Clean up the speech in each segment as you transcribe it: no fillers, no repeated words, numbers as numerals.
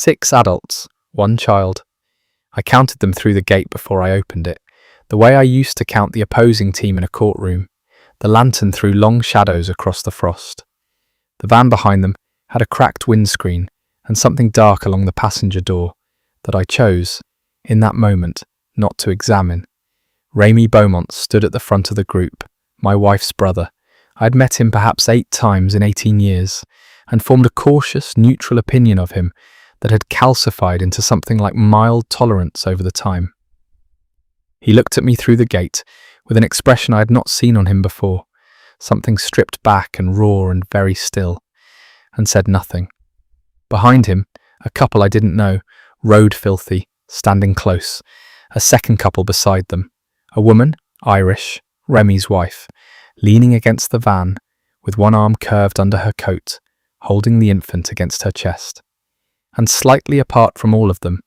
6 adults, 1 child. I counted them through the gate before I opened it, the way I used to count the opposing team in a courtroom. The lantern threw long shadows across the frost. The van behind them had a cracked windscreen and something dark along the passenger door that I chose, in that moment, not to examine. Rémi Beaumont stood at the front of the group, my wife's brother. I had met him perhaps 8 times in 18 years, and formed a cautious, neutral opinion of him that had calcified into something like mild tolerance over the time. He looked at me through the gate with an expression I had not seen on him before, something stripped back and raw and very still, and said nothing. Behind him, a couple I didn't know, road filthy, standing close, a second couple beside them, a woman, Irish, Rémi's wife, leaning against the van, with one arm curved under her coat, holding the infant against her chest. And slightly apart from all of them,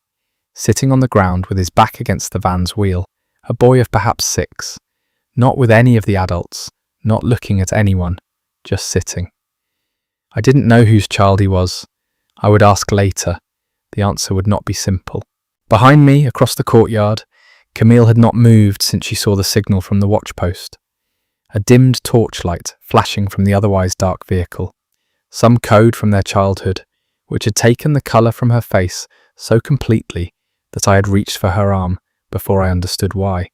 sitting on the ground with his back against the van's wheel, a boy of perhaps 6, not with any of the adults, not looking at anyone, just sitting. I didn't know whose child he was. I would ask later. The answer would not be simple. Behind me, across the courtyard, Camille had not moved since she saw the signal from the watchpost. A dimmed torchlight flashing from the otherwise dark vehicle. Some code from their childhood, which had taken the colour from her face so completely that I had reached for her arm before I understood why.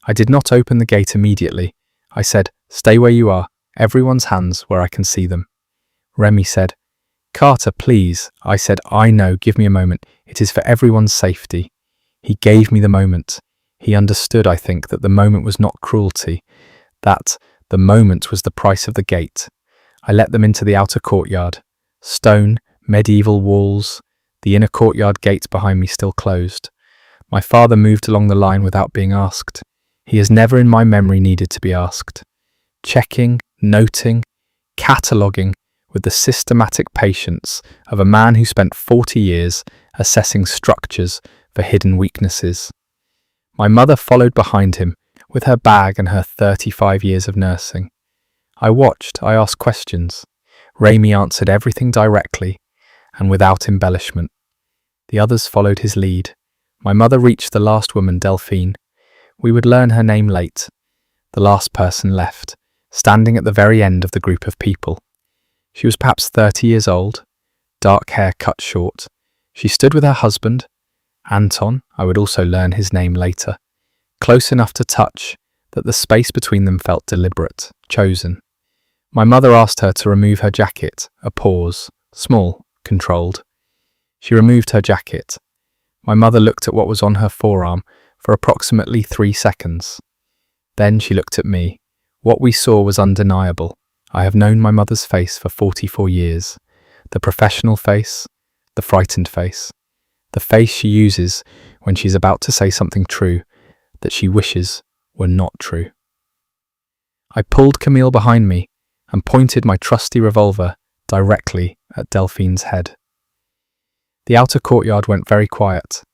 I did not open the gate immediately. I said, "Stay where you are, everyone's hands where I can see them." Rémi said, "Carter, please." I said, "I know, give me a moment. It is for everyone's safety." He gave me the moment. He understood, I think, that the moment was not cruelty, that the moment was the price of the gate. I let them into the outer courtyard. Stone, medieval walls, the inner courtyard gate behind me still closed. My father moved along the line without being asked. He has never in my memory needed to be asked. Checking, noting, cataloguing with the systematic patience of a man who spent 40 years assessing structures for hidden weaknesses. My mother followed behind him with her bag and her 35 years of nursing. I watched, I asked questions. Rémi answered everything directly and without embellishment. The others followed his lead. My mother reached the last woman, Delphine. We would learn her name late. The last person left, standing at the very end of the group of people. She was perhaps 30 years old, dark hair cut short. She stood with her husband, Anton, I would also learn his name later, close enough to touch that the space between them felt deliberate, chosen. My mother asked her to remove her jacket, a pause, small, controlled. She removed her jacket. My mother looked at what was on her forearm for approximately 3 seconds. Then she looked at me. What we saw was undeniable. I have known my mother's face for 44 years. The professional face, the frightened face, the face she uses when she's about to say something true that she wishes were not true. I pulled Camille behind me and pointed my trusty revolver directly at Delphine's head. The outer courtyard went very quiet.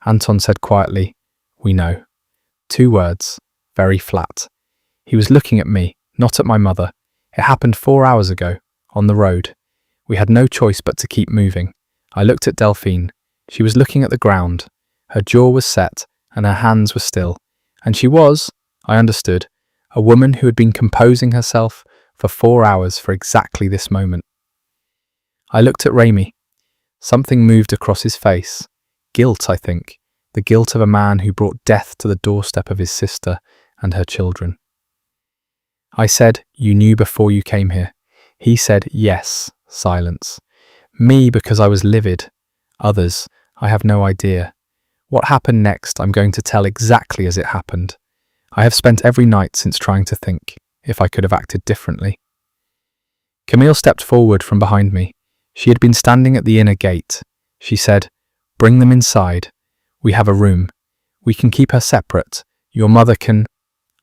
Anton said quietly, "We know." 2 words, very flat. He was looking at me, not at my mother. It happened 4 hours ago, on the road. We had no choice but to keep moving. I looked at Delphine. She was looking at the ground. Her jaw was set, and her hands were still. And she was, I understood, a woman who had been composing herself for 4 hours for exactly this moment. I looked at Rémi. Something moved across his face. Guilt, I think. The guilt of a man who brought death to the doorstep of his sister and her children. I said, "You knew before you came here." He said, "Yes." Silence. Me, because I was livid. Others, I have no idea. What happened next, I'm going to tell exactly as it happened. I have spent every night since trying to think if I could have acted differently. Camille stepped forward from behind me. She had been standing at the inner gate. She said, "Bring them inside. We have a room. We can keep her separate. Your mother can..."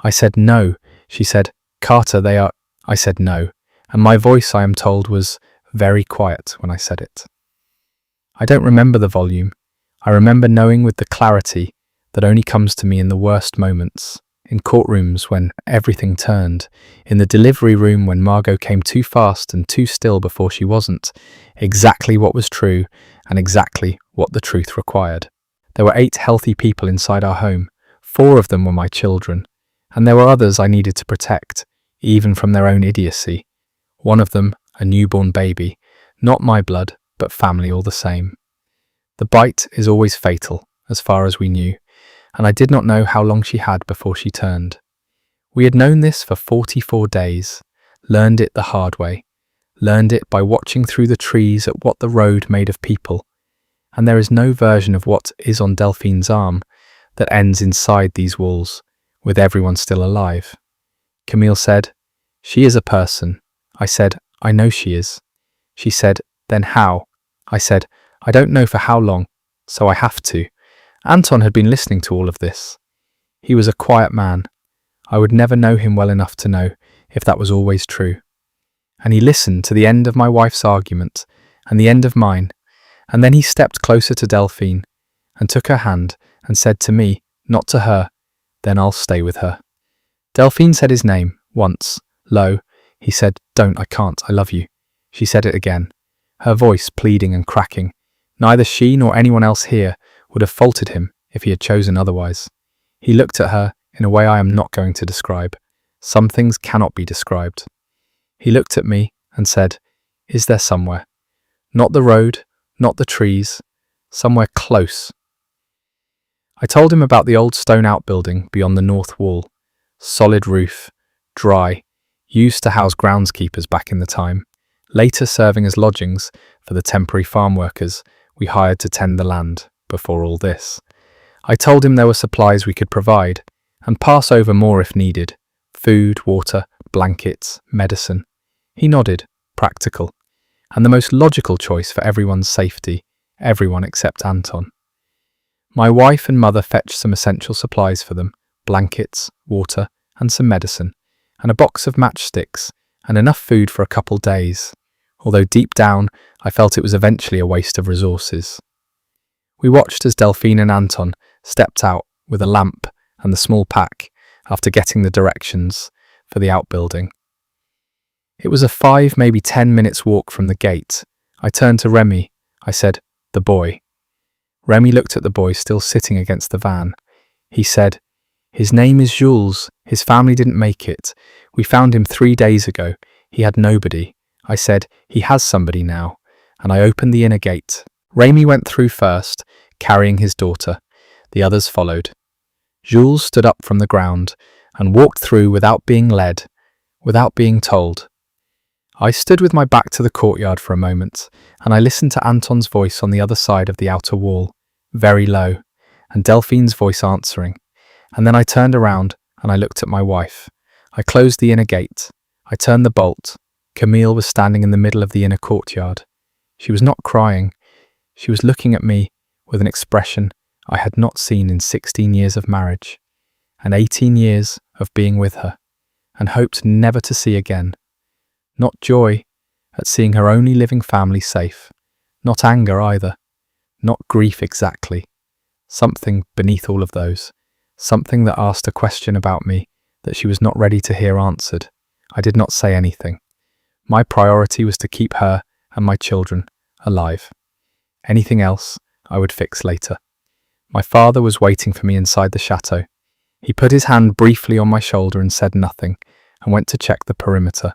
I said, "No." She said, "Carter, they are..." I said no, and my voice, I am told, was very quiet when I said it. I don't remember the volume. I remember knowing with the clarity that only comes to me in the worst moments, in courtrooms when everything turned, in the delivery room when Margot came too fast and too still before she wasn't, exactly what was true and exactly what the truth required. There were 8 healthy people inside our home. 4 of them were my children, and there were others I needed to protect, even from their own idiocy. One of them, a newborn baby, not my blood, but family all the same. The bite is always fatal, as far as we knew, and I did not know how long she had before she turned. We had known this for 44 days, learned it the hard way, learned it by watching through the trees at what the road made of people, and there is no version of what is on Delphine's arm that ends inside these walls, with everyone still alive. Camille said, "She is a person." I said, "I know she is." She said, "Then how?" I said, "I don't know for how long, so I have to." Anton had been listening to all of this. He was a quiet man. I would never know him well enough to know if that was always true. And he listened to the end of my wife's argument and the end of mine, and then he stepped closer to Delphine and took her hand and said to me, not to her, "Then I'll stay with her." Delphine said his name once, low. He said, "Don't, I can't, I love you." She said it again, her voice pleading and cracking. Neither she nor anyone else here would have faulted him if he had chosen otherwise. He looked at her in a way I am not going to describe. Some things cannot be described. He looked at me and said, "Is there somewhere? Not the road, not the trees, somewhere close." I told him about the old stone outbuilding beyond the north wall. Solid roof, dry, used to house groundskeepers back in the time, later serving as lodgings for the temporary farm workers we hired to tend the land before all this. I told him there were supplies we could provide, and pass over more if needed: food, water, blankets, medicine. He nodded, practical, and the most logical choice for everyone's safety, everyone except Anton. My wife and mother fetched some essential supplies for them: blankets, water, and some medicine, and a box of matchsticks, and enough food for a couple days, although deep down I felt it was eventually a waste of resources. We watched as Delphine and Anton stepped out with a lamp and the small pack after getting the directions for the outbuilding. It was a 5, maybe 10 minutes walk from the gate. I turned to Remy. I said, "The boy." Remy looked at the boy still sitting against the van. He said, "His name is Jules. His family didn't make it. We found him 3 days ago. He had nobody." I said, "He has somebody now," and I opened the inner gate. Remy went through first, carrying his daughter. The others followed. Jules stood up from the ground and walked through without being led, without being told. I stood with my back to the courtyard for a moment, and I listened to Anton's voice on the other side of the outer wall, very low, and Delphine's voice answering. And then I turned around and I looked at my wife. I closed the inner gate. I turned the bolt. Camille was standing in the middle of the inner courtyard. She was not crying. She was looking at me with an expression I had not seen in 16 years of marriage, and 18 years of being with her, and hoped never to see again. Not joy at seeing her only living family safe, not anger either, not grief exactly. Something beneath all of those, something that asked a question about me that she was not ready to hear answered. I did not say anything. My priority was to keep her and my children alive. Anything else I would fix later. My father was waiting for me inside the chateau. He put his hand briefly on my shoulder and said nothing, and went to check the perimeter.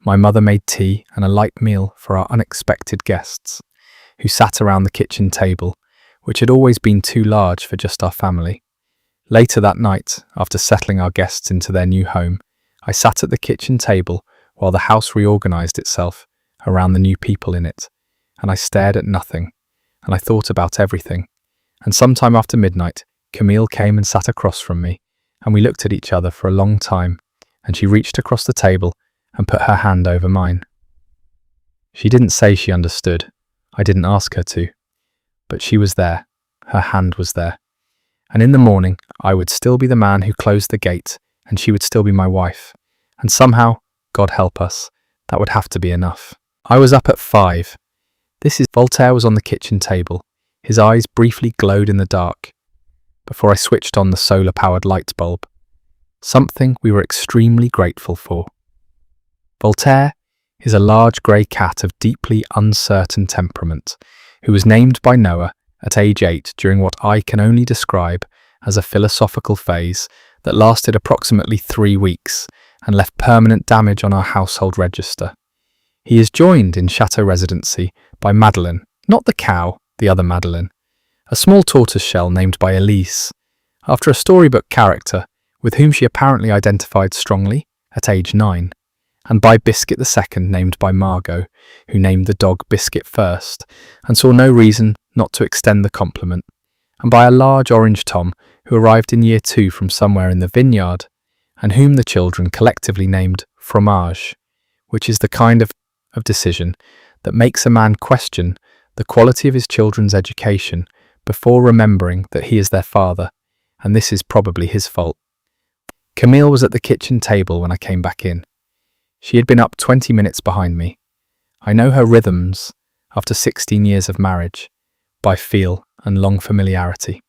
My mother made tea and a light meal for our unexpected guests, who sat around the kitchen table, which had always been too large for just our family. Later that night, after settling our guests into their new home, I sat at the kitchen table while the house reorganized itself around the new people in it, and I stared at nothing, and I thought about everything. And sometime after midnight, Camille came and sat across from me, and we looked at each other for a long time, and she reached across the table and put her hand over mine. She didn't say she understood. I didn't ask her to. But she was there. Her hand was there. And in the morning, I would still be the man who closed the gate, and she would still be my wife. And somehow, God help us, that would have to be enough. I was up at 5. Voltaire was on the kitchen table. His eyes briefly glowed in the dark before I switched on the solar-powered light bulb. Something we were extremely grateful for. Voltaire is a large grey cat of deeply uncertain temperament, who was named by Noah at age 8 during what I can only describe as a philosophical phase that lasted approximately 3 weeks and left permanent damage on our household register. He is joined in Château residency by Madeleine, not the cow, the other Madeleine, a small tortoiseshell named by Elise, after a storybook character with whom she apparently identified strongly at age 9, and by Biscuit II named by Margot, who named the dog Biscuit first and saw no reason not to extend the compliment, and by a large orange Tom who arrived in year 2 from somewhere in the vineyard, and whom the children collectively named Fromage, which is the kind of decision that makes a man question the quality of his children's education before remembering that he is their father, and this is probably his fault. Camille was at the kitchen table when I came back in. She had been up 20 minutes behind me. I know her rhythms, after 16 years of marriage, by feel and long familiarity.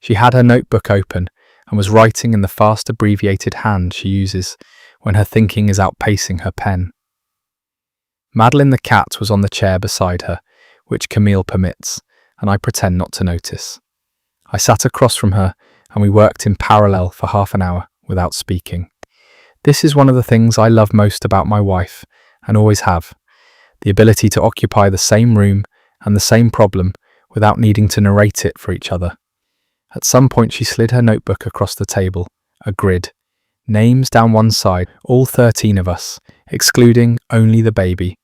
She had her notebook open and was writing in the fast abbreviated hand she uses when her thinking is outpacing her pen. Madeleine the cat was on the chair beside her, which Camille permits, and I pretend not to notice. I sat across from her and we worked in parallel for half an hour without speaking. This is one of the things I love most about my wife, and always have, the ability to occupy the same room and the same problem without needing to narrate it for each other. At some point she slid her notebook across the table, a grid, names down one side, all 13 of us, excluding only the baby,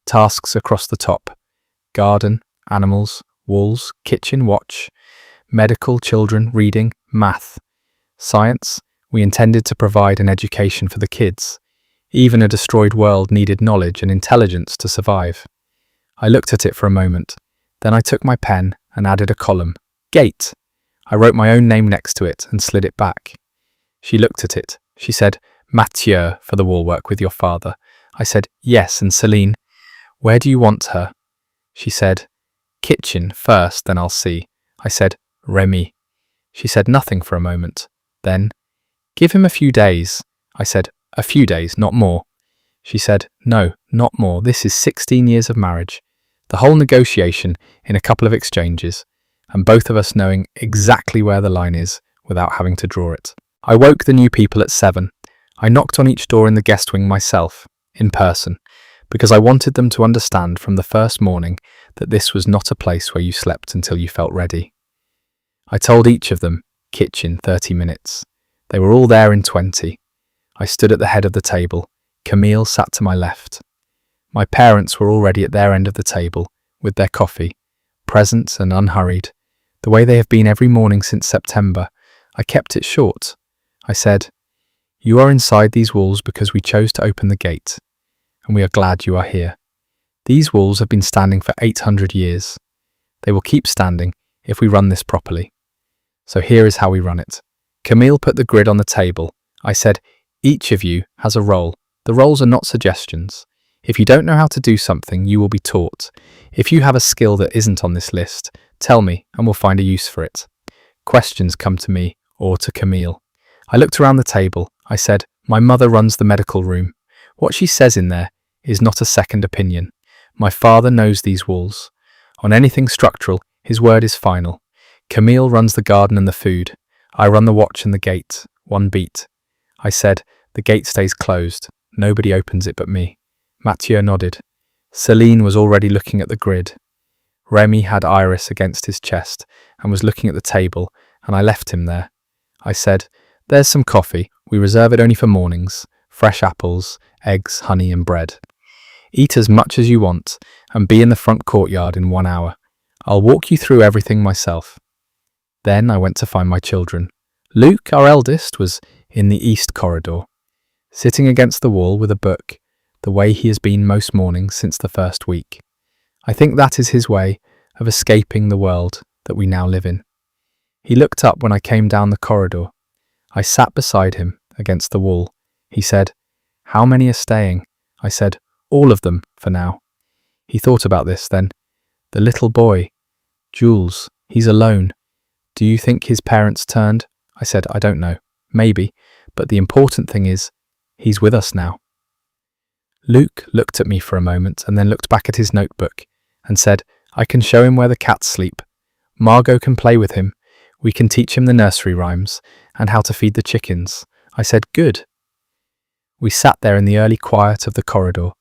tasks across the top, garden, animals, walls, kitchen, watch, medical, children, reading, math, science. We intended to provide an education for the kids. Even a destroyed world needed knowledge and intelligence to survive. I looked at it for a moment. Then I took my pen and added a column. Gate. I wrote my own name next to it and slid it back. She looked at it. She said, Mathieu, for the wall work with your father. I said, yes, and Céline, where do you want her? She said, kitchen first, then I'll see. I said, Remy. She said nothing for a moment. Then, give him a few days. I said, a few days, not more. She said, no, not more. This is 16 years of marriage. The whole negotiation in a couple of exchanges, and both of us knowing exactly where the line is without having to draw it. I woke the new people at 7. I knocked on each door in the guest wing myself, in person, because I wanted them to understand from the first morning that this was not a place where you slept until you felt ready. I told each of them, kitchen 30 minutes. They were all there in 20. I stood at the head of the table. Camille sat to my left. My parents were already at their end of the table, with their coffee, present and unhurried, the way they have been every morning since September. I kept it short. I said, you are inside these walls because we chose to open the gate, and we are glad you are here. These walls have been standing for 800 years. They will keep standing if we run this properly. So here is how we run it. Camille put the grid on the table. I said, each of you has a role. The roles are not suggestions. If you don't know how to do something, you will be taught. If you have a skill that isn't on this list, tell me and we'll find a use for it. Questions come to me or to Camille. I looked around the table. I said, my mother runs the medical room. What she says in there is not a second opinion. My father knows these walls. On anything structural, his word is final. Camille runs the garden and the food. I run the watch and the gate. One beat. I said, the gate stays closed. Nobody opens it but me. Mathieu nodded. Céline was already looking at the grid. Remy had Iris against his chest and was looking at the table, and I left him there. I said, there's some coffee. We reserve it only for mornings. Fresh apples, eggs, honey and bread. Eat as much as you want and be in the front courtyard in 1 hour. I'll walk you through everything myself. Then I went to find my children. Luke, our eldest, was in the east corridor, sitting against the wall with a book, the way he has been most mornings since the first week. I think that is his way of escaping the world that we now live in. He looked up when I came down the corridor. I sat beside him against the wall. He said, how many are staying? I said, all of them, for now. He thought about this then. The little boy, Jules, he's alone. Do you think his parents turned? I said, I don't know. Maybe. But the important thing is, he's with us now. Luke looked at me for a moment and then looked back at his notebook and said, I can show him where the cats sleep. Margot can play with him. We can teach him the nursery rhymes and how to feed the chickens. I said, good. We sat there in the early quiet of the corridor,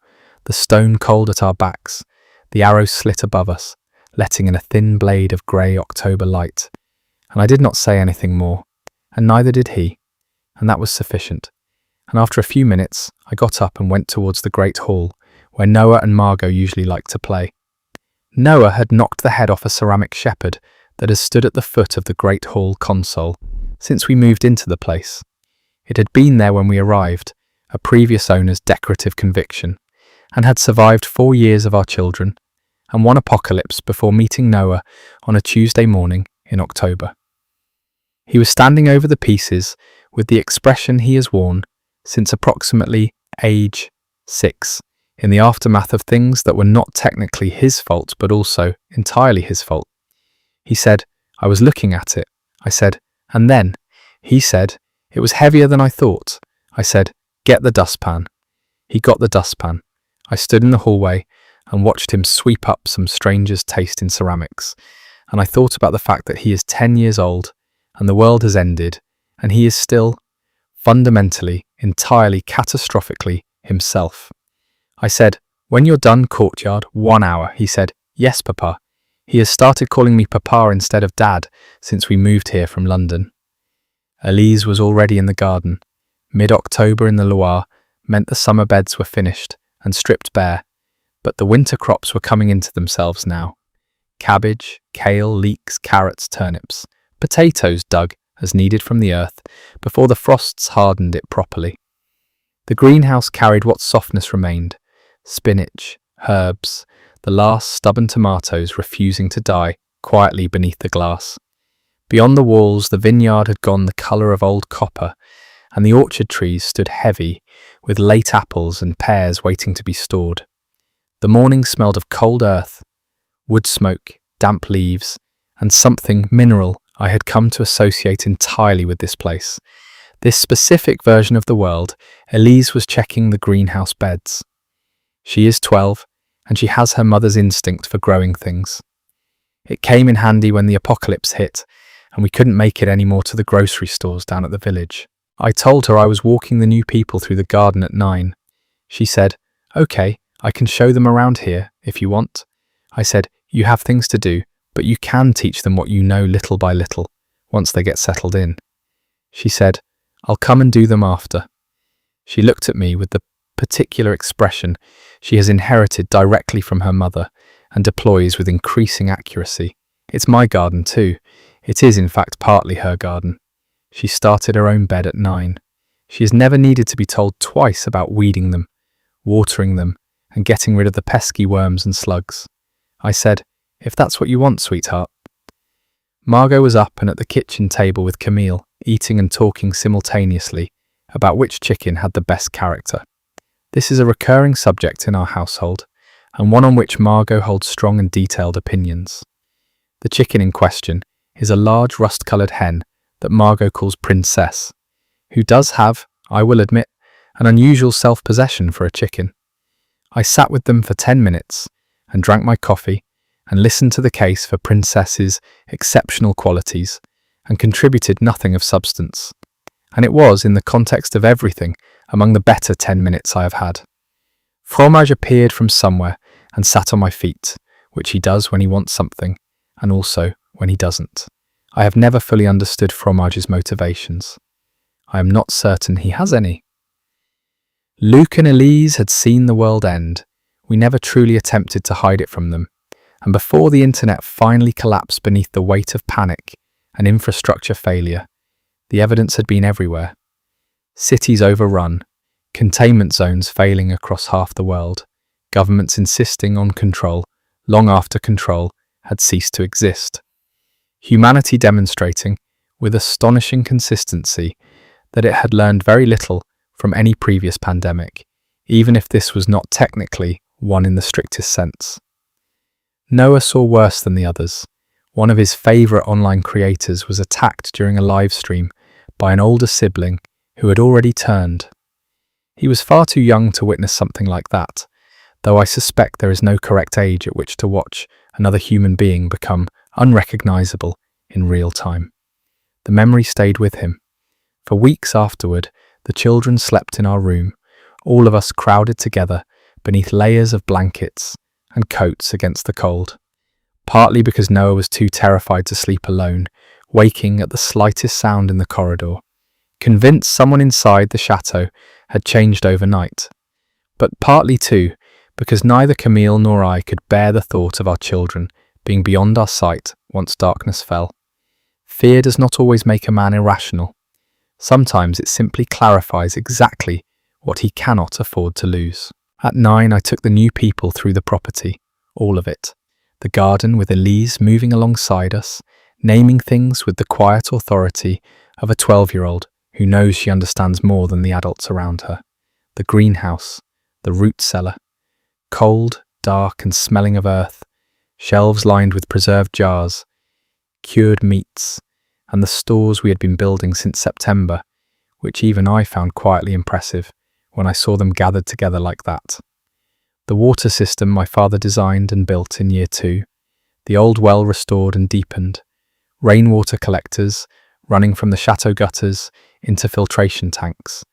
the stone cold at our backs, the arrow slit above us, letting in a thin blade of grey October light. And I did not say anything more, and neither did he, and that was sufficient. And after a few minutes, I got up and went towards the great hall, where Noah and Margot usually liked to play. Noah had knocked the head off a ceramic shepherd that has stood at the foot of the great hall console since we moved into the place. It had been there when we arrived, a previous owner's decorative conviction, and had survived 4 years of our children and one apocalypse before meeting Noah on a Tuesday morning in October. He was standing over the pieces with the expression he has worn since approximately age 6, in the aftermath of things that were not technically his fault but also entirely his fault. He said, I was looking at it. I said, and then? He said, it was heavier than I thought. I said, get the dustpan. He got the dustpan. I stood in the hallway and watched him sweep up some stranger's taste in ceramics, and I thought about the fact that he is 10 years old and the world has ended, and he is still, fundamentally, entirely, catastrophically himself. I said, when you're done, courtyard, 1 hour. He said, yes, Papa. He has started calling me Papa instead of Dad since we moved here from London. Elise was already in the garden. Mid-October in the Loire meant the summer beds were finished and stripped bare, but the winter crops were coming into themselves now. Cabbage, kale, leeks, carrots, turnips, potatoes dug as needed from the earth before the frosts hardened it properly. The greenhouse carried what softness remained: spinach, herbs, the last stubborn tomatoes refusing to die quietly beneath the glass. Beyond the walls, the vineyard had gone the colour of old copper, and the orchard trees stood heavy, with late apples and pears waiting to be stored. The morning smelled of cold earth, wood smoke, damp leaves, and something mineral I had come to associate entirely with this place. This specific version of the world, Elise was checking the greenhouse beds. She is 12, and she has her mother's instinct for growing things. It came in handy when the apocalypse hit, and we couldn't make it anymore to the grocery stores down at the village. I told her I was walking the new people through the garden at 9. She said, okay, I can show them around here, if you want. I said, you have things to do, but you can teach them what you know little by little, once they get settled in. She said, I'll come and do them after. She looked at me with the particular expression she has inherited directly from her mother and deploys with increasing accuracy. It's my garden too. It is in fact partly her garden. She started her own bed at 9. She has never needed to be told twice about weeding them, watering them, and getting rid of the pesky worms and slugs. I said, if that's what you want, sweetheart. Margot was up and at the kitchen table with Camille, eating and talking simultaneously about which chicken had the best character. This is a recurring subject in our household, and one on which Margot holds strong and detailed opinions. The chicken in question is a large rust-coloured hen that Margot calls Princess, who does have, I will admit, an unusual self-possession for a chicken. I sat with them for 10 minutes and drank my coffee and listened to the case for Princess's exceptional qualities and contributed nothing of substance. And it was, in the context of everything, among the better 10 minutes I have had. Fromage appeared from somewhere and sat on my feet, which he does when he wants something, and also when he doesn't. I have never fully understood Fromage's motivations. I am not certain he has any. Luke and Elise had seen the world end. We never truly attempted to hide it from them. And before the internet finally collapsed beneath the weight of panic and infrastructure failure, the evidence had been everywhere. Cities overrun, containment zones failing across half the world, governments insisting on control long after control had ceased to exist. Humanity demonstrating, with astonishing consistency, that it had learned very little from any previous pandemic, even if this was not technically one in the strictest sense. Noah saw worse than the others. One of his favourite online creators was attacked during a live stream by an older sibling who had already turned. He was far too young to witness something like that, though I suspect there is no correct age at which to watch another human being become unrecognizable in real time. The memory stayed with him. For weeks afterward, the children slept in our room, all of us crowded together beneath layers of blankets and coats against the cold. Partly because Noah was too terrified to sleep alone, waking at the slightest sound in the corridor, convinced someone inside the chateau had changed overnight. But partly too, because neither Camille nor I could bear the thought of our children being beyond our sight once darkness fell. Fear does not always make a man irrational. Sometimes it simply clarifies exactly what he cannot afford to lose. At 9, I took the new people through the property, all of it. The garden with Elise moving alongside us, naming things with the quiet authority of a 12-year-old who knows she understands more than the adults around her. The greenhouse, the root cellar, cold, dark and smelling of earth, shelves lined with preserved jars, cured meats, and the stores we had been building since September, which even I found quietly impressive when I saw them gathered together like that. The water system my father designed and built in year 2, the old well restored and deepened, rainwater collectors running from the chateau gutters into filtration tanks,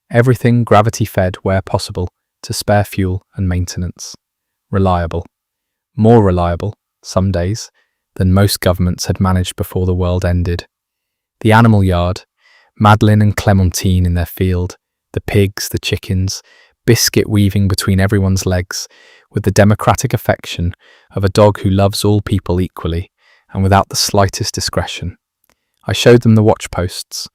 everything gravity-fed where possible to spare fuel and maintenance. Reliable. More reliable, some days, than most governments had managed before the world ended. The animal yard, Madeleine and Clementine in their field, the pigs, the chickens, biscuit weaving between everyone's legs, with the democratic affection of a dog who loves all people equally and without the slightest discretion. I showed them the watchposts,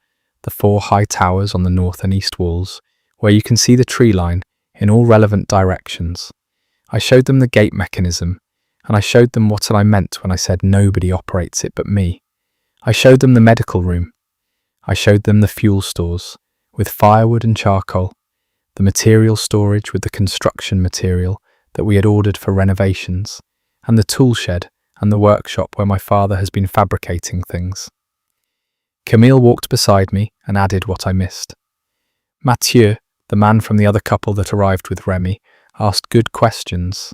the 4 high towers on the north and east walls, where you can see the tree line in all relevant directions. I showed them the gate mechanism, and I showed them what I meant when I said nobody operates it but me. I showed them the medical room. I showed them the fuel stores, with firewood and charcoal, the material storage with the construction material that we had ordered for renovations, and the tool shed and the workshop where my father has been fabricating things. Camille walked beside me and added what I missed. Mathieu, the man from the other couple that arrived with Remy, asked good questions.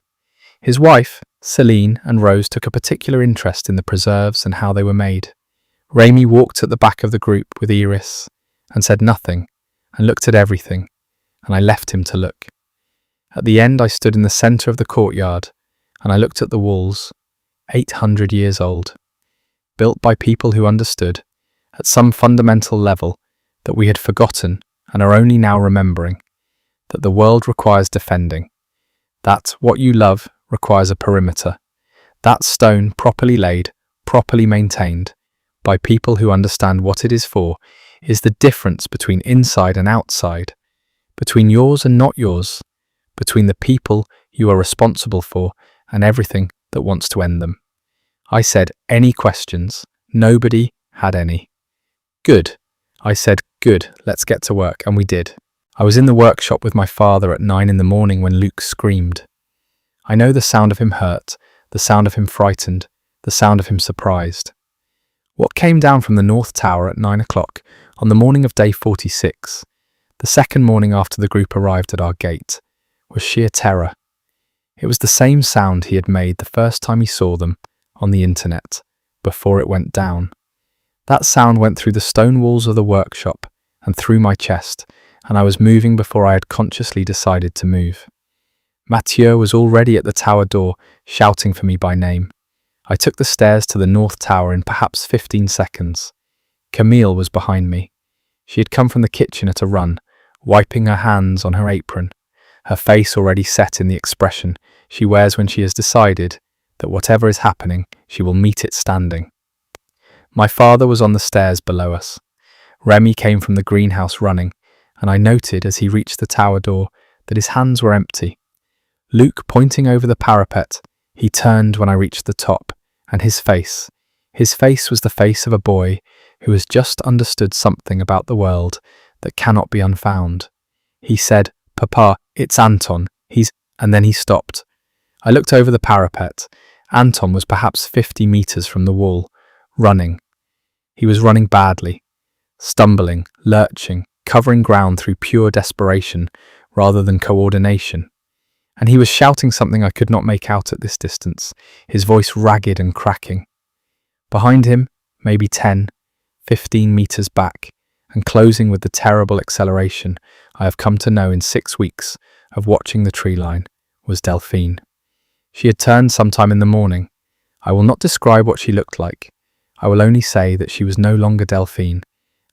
His wife, Céline, and Rose took a particular interest in the preserves and how they were made. Remy walked at the back of the group with Iris and said nothing and looked at everything, and I left him to look. At the end I stood in the centre of the courtyard and I looked at the walls, 800 years old, built by people who understood, at some fundamental level, that we had forgotten and are only now remembering, that the world requires defending, that what you love requires a perimeter, that stone properly laid, properly maintained, by people who understand what it is for, is the difference between inside and outside, between yours and not yours, between the people you are responsible for and everything that wants to end them. I said, any questions? Nobody had any. Good. I said, good, let's get to work, and we did. I was in the workshop with my father at 9 in the morning when Luke screamed. I know the sound of him hurt, the sound of him frightened, the sound of him surprised. What came down from the North Tower at 9 o'clock on the morning of day 46, the second morning after the group arrived at our gate, was sheer terror. It was the same sound he had made the first time he saw them on the internet, before it went down. That sound went through the stone walls of the workshop and through my chest, and I was moving before I had consciously decided to move. Mathieu was already at the tower door, shouting for me by name. I took the stairs to the North Tower in perhaps 15 seconds. Camille was behind me. She had come from the kitchen at a run, wiping her hands on her apron, her face already set in the expression she wears when she has decided that whatever is happening, she will meet it standing. My father was on the stairs below us. Remy came from the greenhouse running, and I noted as he reached the tower door that his hands were empty. Luke pointing over the parapet, he turned when I reached the top, and his face was the face of a boy who has just understood something about the world that cannot be unfound. He said, "Papa, it's Anton, and then he stopped. I looked over the parapet. Anton was perhaps 50 meters from the wall, running. He was running badly, stumbling, lurching, covering ground through pure desperation rather than coordination. and he was shouting something I could not make out at this distance, his voice ragged and cracking. Behind him, maybe 10, 15 meters back, and closing with the terrible acceleration I have come to know in 6 weeks of watching the tree line, was Delphine. She had turned sometime in the morning. I will not describe what she looked like. I will only say that she was no longer Delphine,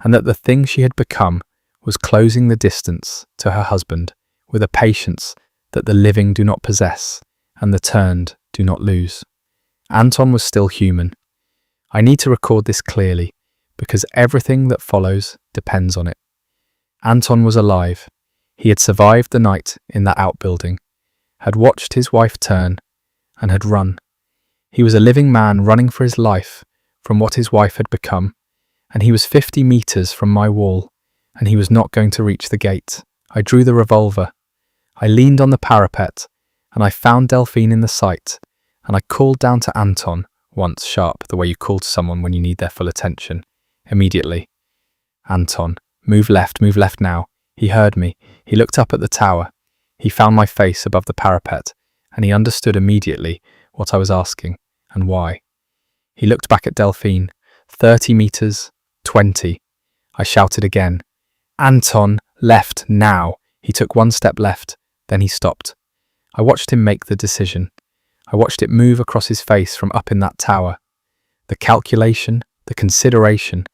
and that the thing she had become was closing the distance to her husband with a patience that the living do not possess and the turned do not lose. Anton was still human. I need to record this clearly, because everything that follows depends on it. Anton was alive. He had survived the night in that outbuilding, had watched his wife turn, and had run. He was a living man running for his life from what his wife had become, and he was 50 meters from my wall, and he was not going to reach the gate. I drew the revolver. I leaned on the parapet, and I found Delphine in the sight, and I called down to Anton, once sharp, the way you call to someone when you need their full attention. Immediately. Anton, move left now. He heard me. He looked up at the tower. He found my face above the parapet, and he understood immediately what I was asking and why. He looked back at Delphine. 30 meters, 20. I shouted again. Anton, left now. He took one step left, then he stopped. I watched him make the decision. I watched it move across his face from up in that tower. The calculation, the consideration,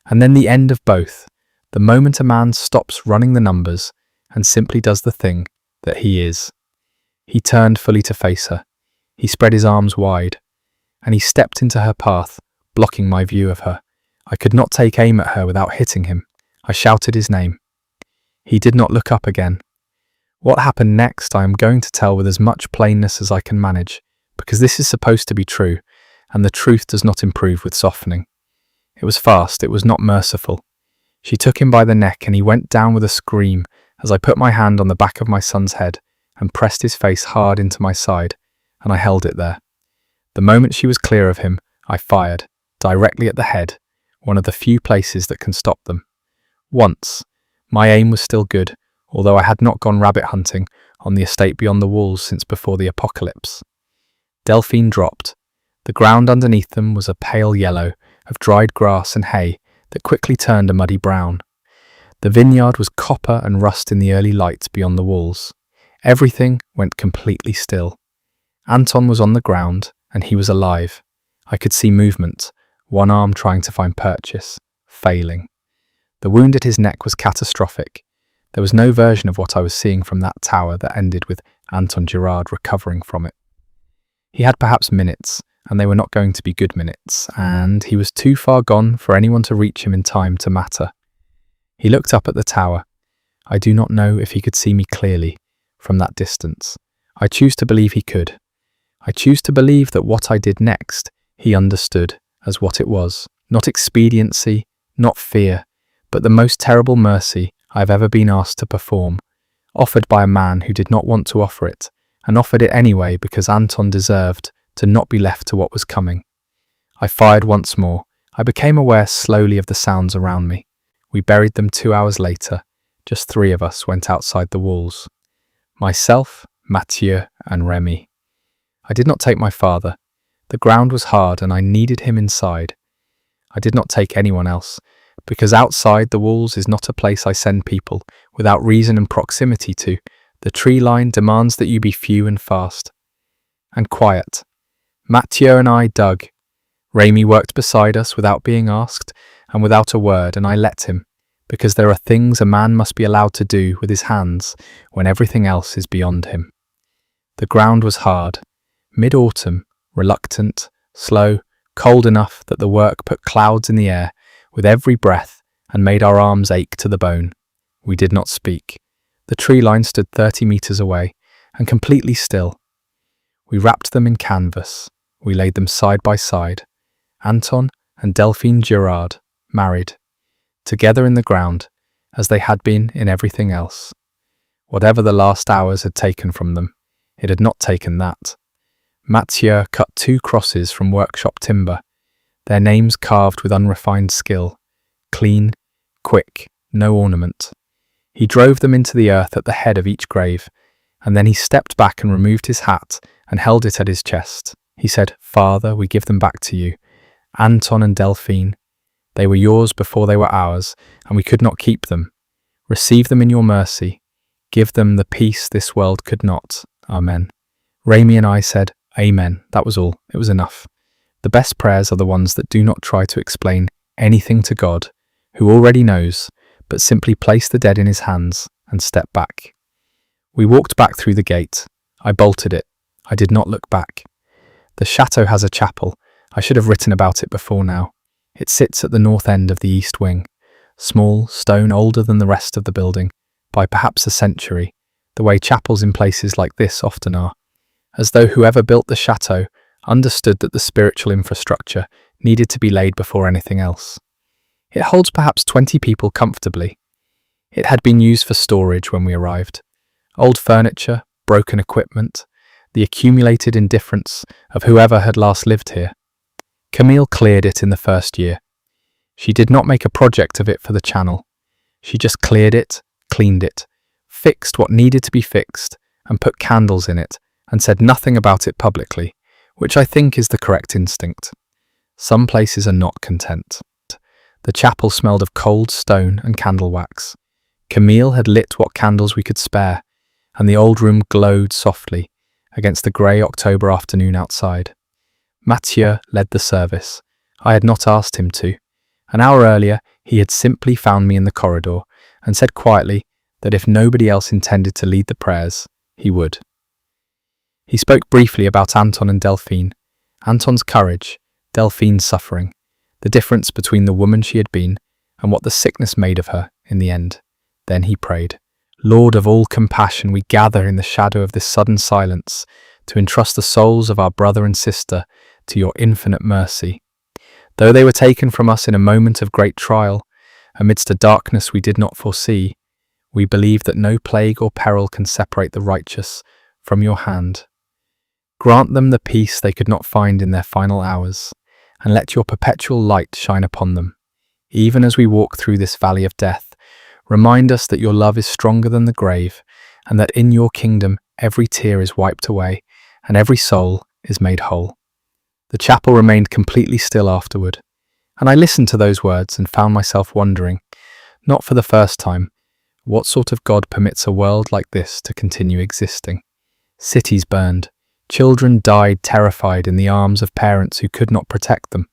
and then the end of both. The moment a man stops running the numbers and simply does the thing that he is. He turned fully to face her. He spread his arms wide, and he stepped into her path, blocking my view of her. I could not take aim at her without hitting him. I shouted his name. He did not look up again. What happened next I am going to tell with as much plainness as I can manage, because this is supposed to be true, and the truth does not improve with softening. It was fast, it was not merciful. She took him by the neck and he went down with a scream as I put my hand on the back of my son's head and pressed his face hard into my side, and I held it there. The moment she was clear of him, I fired, directly at the head, one of the few places that can stop them. Once, my aim was still good, although I had not gone rabbit hunting on the estate beyond the walls since before the apocalypse. Delphine dropped. The ground underneath them was a pale yellow of dried grass and hay that quickly turned a muddy brown. The vineyard was copper and rust in the early light beyond the walls. Everything went completely still. Anton was on the ground, and he was alive. I could see movement, one arm trying to find purchase, failing. The wound at his neck was catastrophic. There was no version of what I was seeing from that tower that ended with Anton Girard recovering from it. He had perhaps minutes, and they were not going to be good minutes, and he was too far gone for anyone to reach him in time to matter. He looked up at the tower. I do not know if he could see me clearly from that distance. I choose to believe he could. I choose to believe that what I did next, he understood as what it was, not expediency, not fear, but the most terrible mercy I have ever been asked to perform, offered by a man who did not want to offer it, and offered it anyway because Anton deserved to not be left to what was coming. I fired once more. I became aware slowly of the sounds around me. We buried them 2 hours later. Just 3 of us went outside the walls. Myself, Mathieu, and Remy. I did not take my father. The ground was hard and I needed him inside. I did not take anyone else, because outside the walls is not a place I send people without reason and proximity to. The tree line demands that you be few and fast. And quiet. Mathieu and I dug. Remy worked beside us without being asked and without a word, and I let him, because there are things a man must be allowed to do with his hands when everything else is beyond him. The ground was hard. Mid-autumn, reluctant, slow, cold enough that the work put clouds in the air with every breath and made our arms ache to the bone. We did not speak. The tree line stood 30 meters away and completely still. We wrapped them in canvas. We laid them side by side. Anton and Delphine Girard, married, together in the ground, as they had been in everything else. Whatever the last hours had taken from them, it had not taken that. Mathieu cut 2 crosses from workshop timber, their names carved with unrefined skill, clean, quick, no ornament. He drove them into the earth at the head of each grave, and then he stepped back and removed his hat and held it at his chest. He said, "Father, we give them back to you. Anton and Delphine, they were yours before they were ours, and we could not keep them. Receive them in your mercy. Give them the peace this world could not. Amen." Rami and I said, "Amen." That was all. It was enough. The best prayers are the ones that do not try to explain anything to God, who already knows, but simply place the dead in his hands and step back. We walked back through the gate. I bolted it. I did not look back. The chateau has a chapel. I should have written about it before now. It sits at the north end of the east wing. Small, stone older than the rest of the building, by perhaps a century, the way chapels in places like this often are, as though whoever built the chateau understood that the spiritual infrastructure needed to be laid before anything else. It holds perhaps 20 people comfortably. It had been used for storage when we arrived. Old furniture, broken equipment, the accumulated indifference of whoever had last lived here. Camille cleared it in the first year. She did not make a project of it for the channel. She just cleared it, cleaned it, fixed what needed to be fixed, and put candles in it, and said nothing about it publicly, which I think is the correct instinct. Some places are not content. The chapel smelled of cold stone and candle wax. Camille had lit what candles we could spare, and the old room glowed softly against the grey October afternoon outside. Mathieu led the service. I had not asked him to. An hour earlier, he had simply found me in the corridor and said quietly that if nobody else intended to lead the prayers, he would. He spoke briefly about Anton and Delphine, Anton's courage, Delphine's suffering, the difference between the woman she had been and what the sickness made of her in the end. Then he prayed, "Lord of all compassion, we gather in the shadow of this sudden silence to entrust the souls of our brother and sister to your infinite mercy. Though they were taken from us in a moment of great trial, amidst a darkness we did not foresee, we believe that no plague or peril can separate the righteous from your hand. Grant them the peace they could not find in their final hours, and let your perpetual light shine upon them. Even as we walk through this valley of death, remind us that your love is stronger than the grave, and that in your kingdom every tear is wiped away, and every soul is made whole." The chapel remained completely still afterward, and I listened to those words and found myself wondering, not for the first time, what sort of God permits a world like this to continue existing. Cities burned, children died terrified in the arms of parents who could not protect them.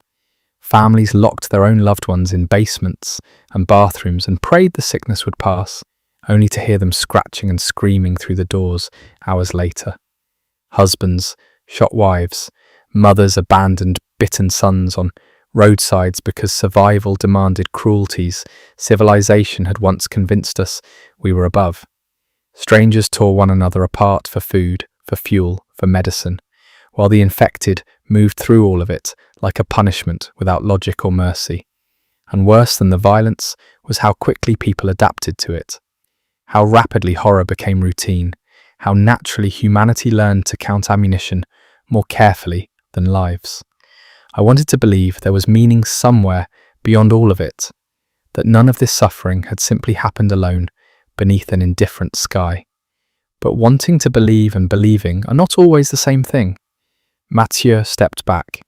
Families locked their own loved ones in basements and bathrooms and prayed the sickness would pass, only to hear them scratching and screaming through the doors hours later. Husbands, shot wives, mothers abandoned bitten sons on roadsides because survival demanded cruelties civilization had once convinced us we were above. Strangers tore one another apart for food, for fuel, for medicine, while the infected moved through all of it like a punishment without logic or mercy. And worse than the violence was how quickly people adapted to it, how rapidly horror became routine, how naturally humanity learned to count ammunition more carefully than lives. I wanted to believe there was meaning somewhere beyond all of it, that none of this suffering had simply happened alone beneath an indifferent sky. But wanting to believe and believing are not always the same thing. Mathieu stepped back.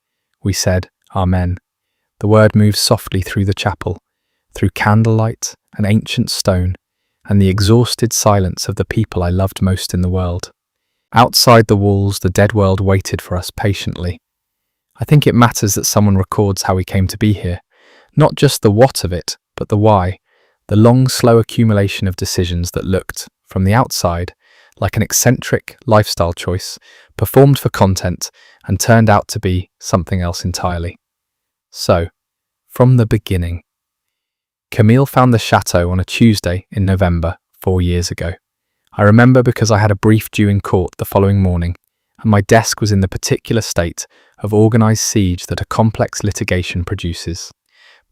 We said, "Amen." The word moved softly through the chapel, through candlelight and ancient stone, and the exhausted silence of the people I loved most in the world. Outside the walls, the dead world waited for us patiently. I think it matters that someone records how we came to be here, not just the what of it, but the why, the long, slow accumulation of decisions that looked, from the outside, like an eccentric lifestyle choice, performed for content, and turned out to be something else entirely. So, from the beginning. Camille found the chateau on a Tuesday in November 4 years ago. I remember because I had a brief due in court the following morning, and my desk was in the particular state of organised siege that a complex litigation produces.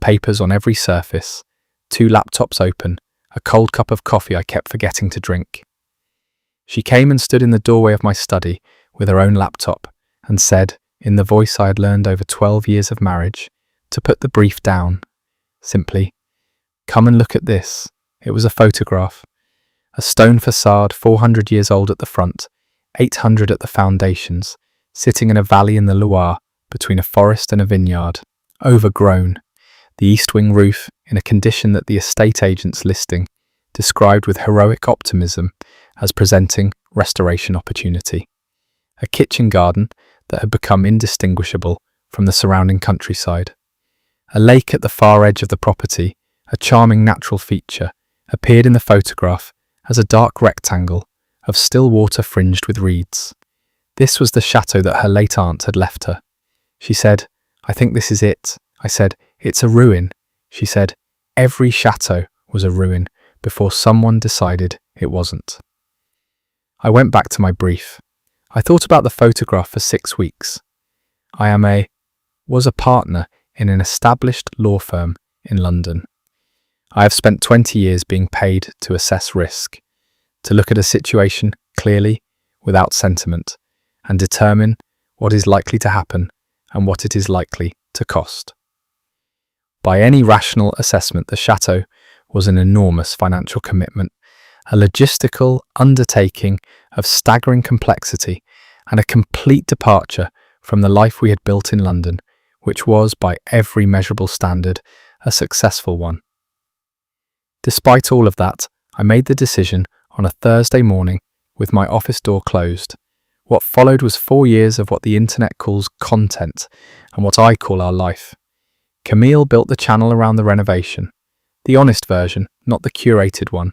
Papers on every surface, 2 laptops open, a cold cup of coffee I kept forgetting to drink. She came and stood in the doorway of my study with her own laptop and said, in the voice I had learned over 12 years of marriage, to put the brief down, simply, "Come and look at this." It was a photograph. A stone facade, 400 years old at the front, 800 at the foundations, sitting in a valley in the Loire between a forest and a vineyard. Overgrown. The east wing roof in a condition that the estate agent's listing described with heroic optimism as presenting restoration opportunity. A kitchen garden that had become indistinguishable from the surrounding countryside. A lake at the far edge of the property, a charming natural feature, appeared in the photograph as a dark rectangle of still water fringed with reeds. This was the chateau that her late aunt had left her. She said, "I think this is it." I said, "It's a ruin." She said, "Every chateau was a ruin before someone decided it wasn't." I went back to my brief. I thought about the photograph for 6 weeks. Was a partner in an established law firm in London. I have spent 20 years being paid to assess risk, to look at a situation clearly, without sentiment, and determine what is likely to happen and what it is likely to cost. By any rational assessment, the chateau was an enormous financial commitment, a logistical undertaking of staggering complexity, and a complete departure from the life we had built in London, which was, by every measurable standard, a successful one. Despite all of that, I made the decision on a Thursday morning with my office door closed. What followed was 4 years of what the internet calls content and what I call our life. Camille built the channel around the renovation, the honest version, not the curated one.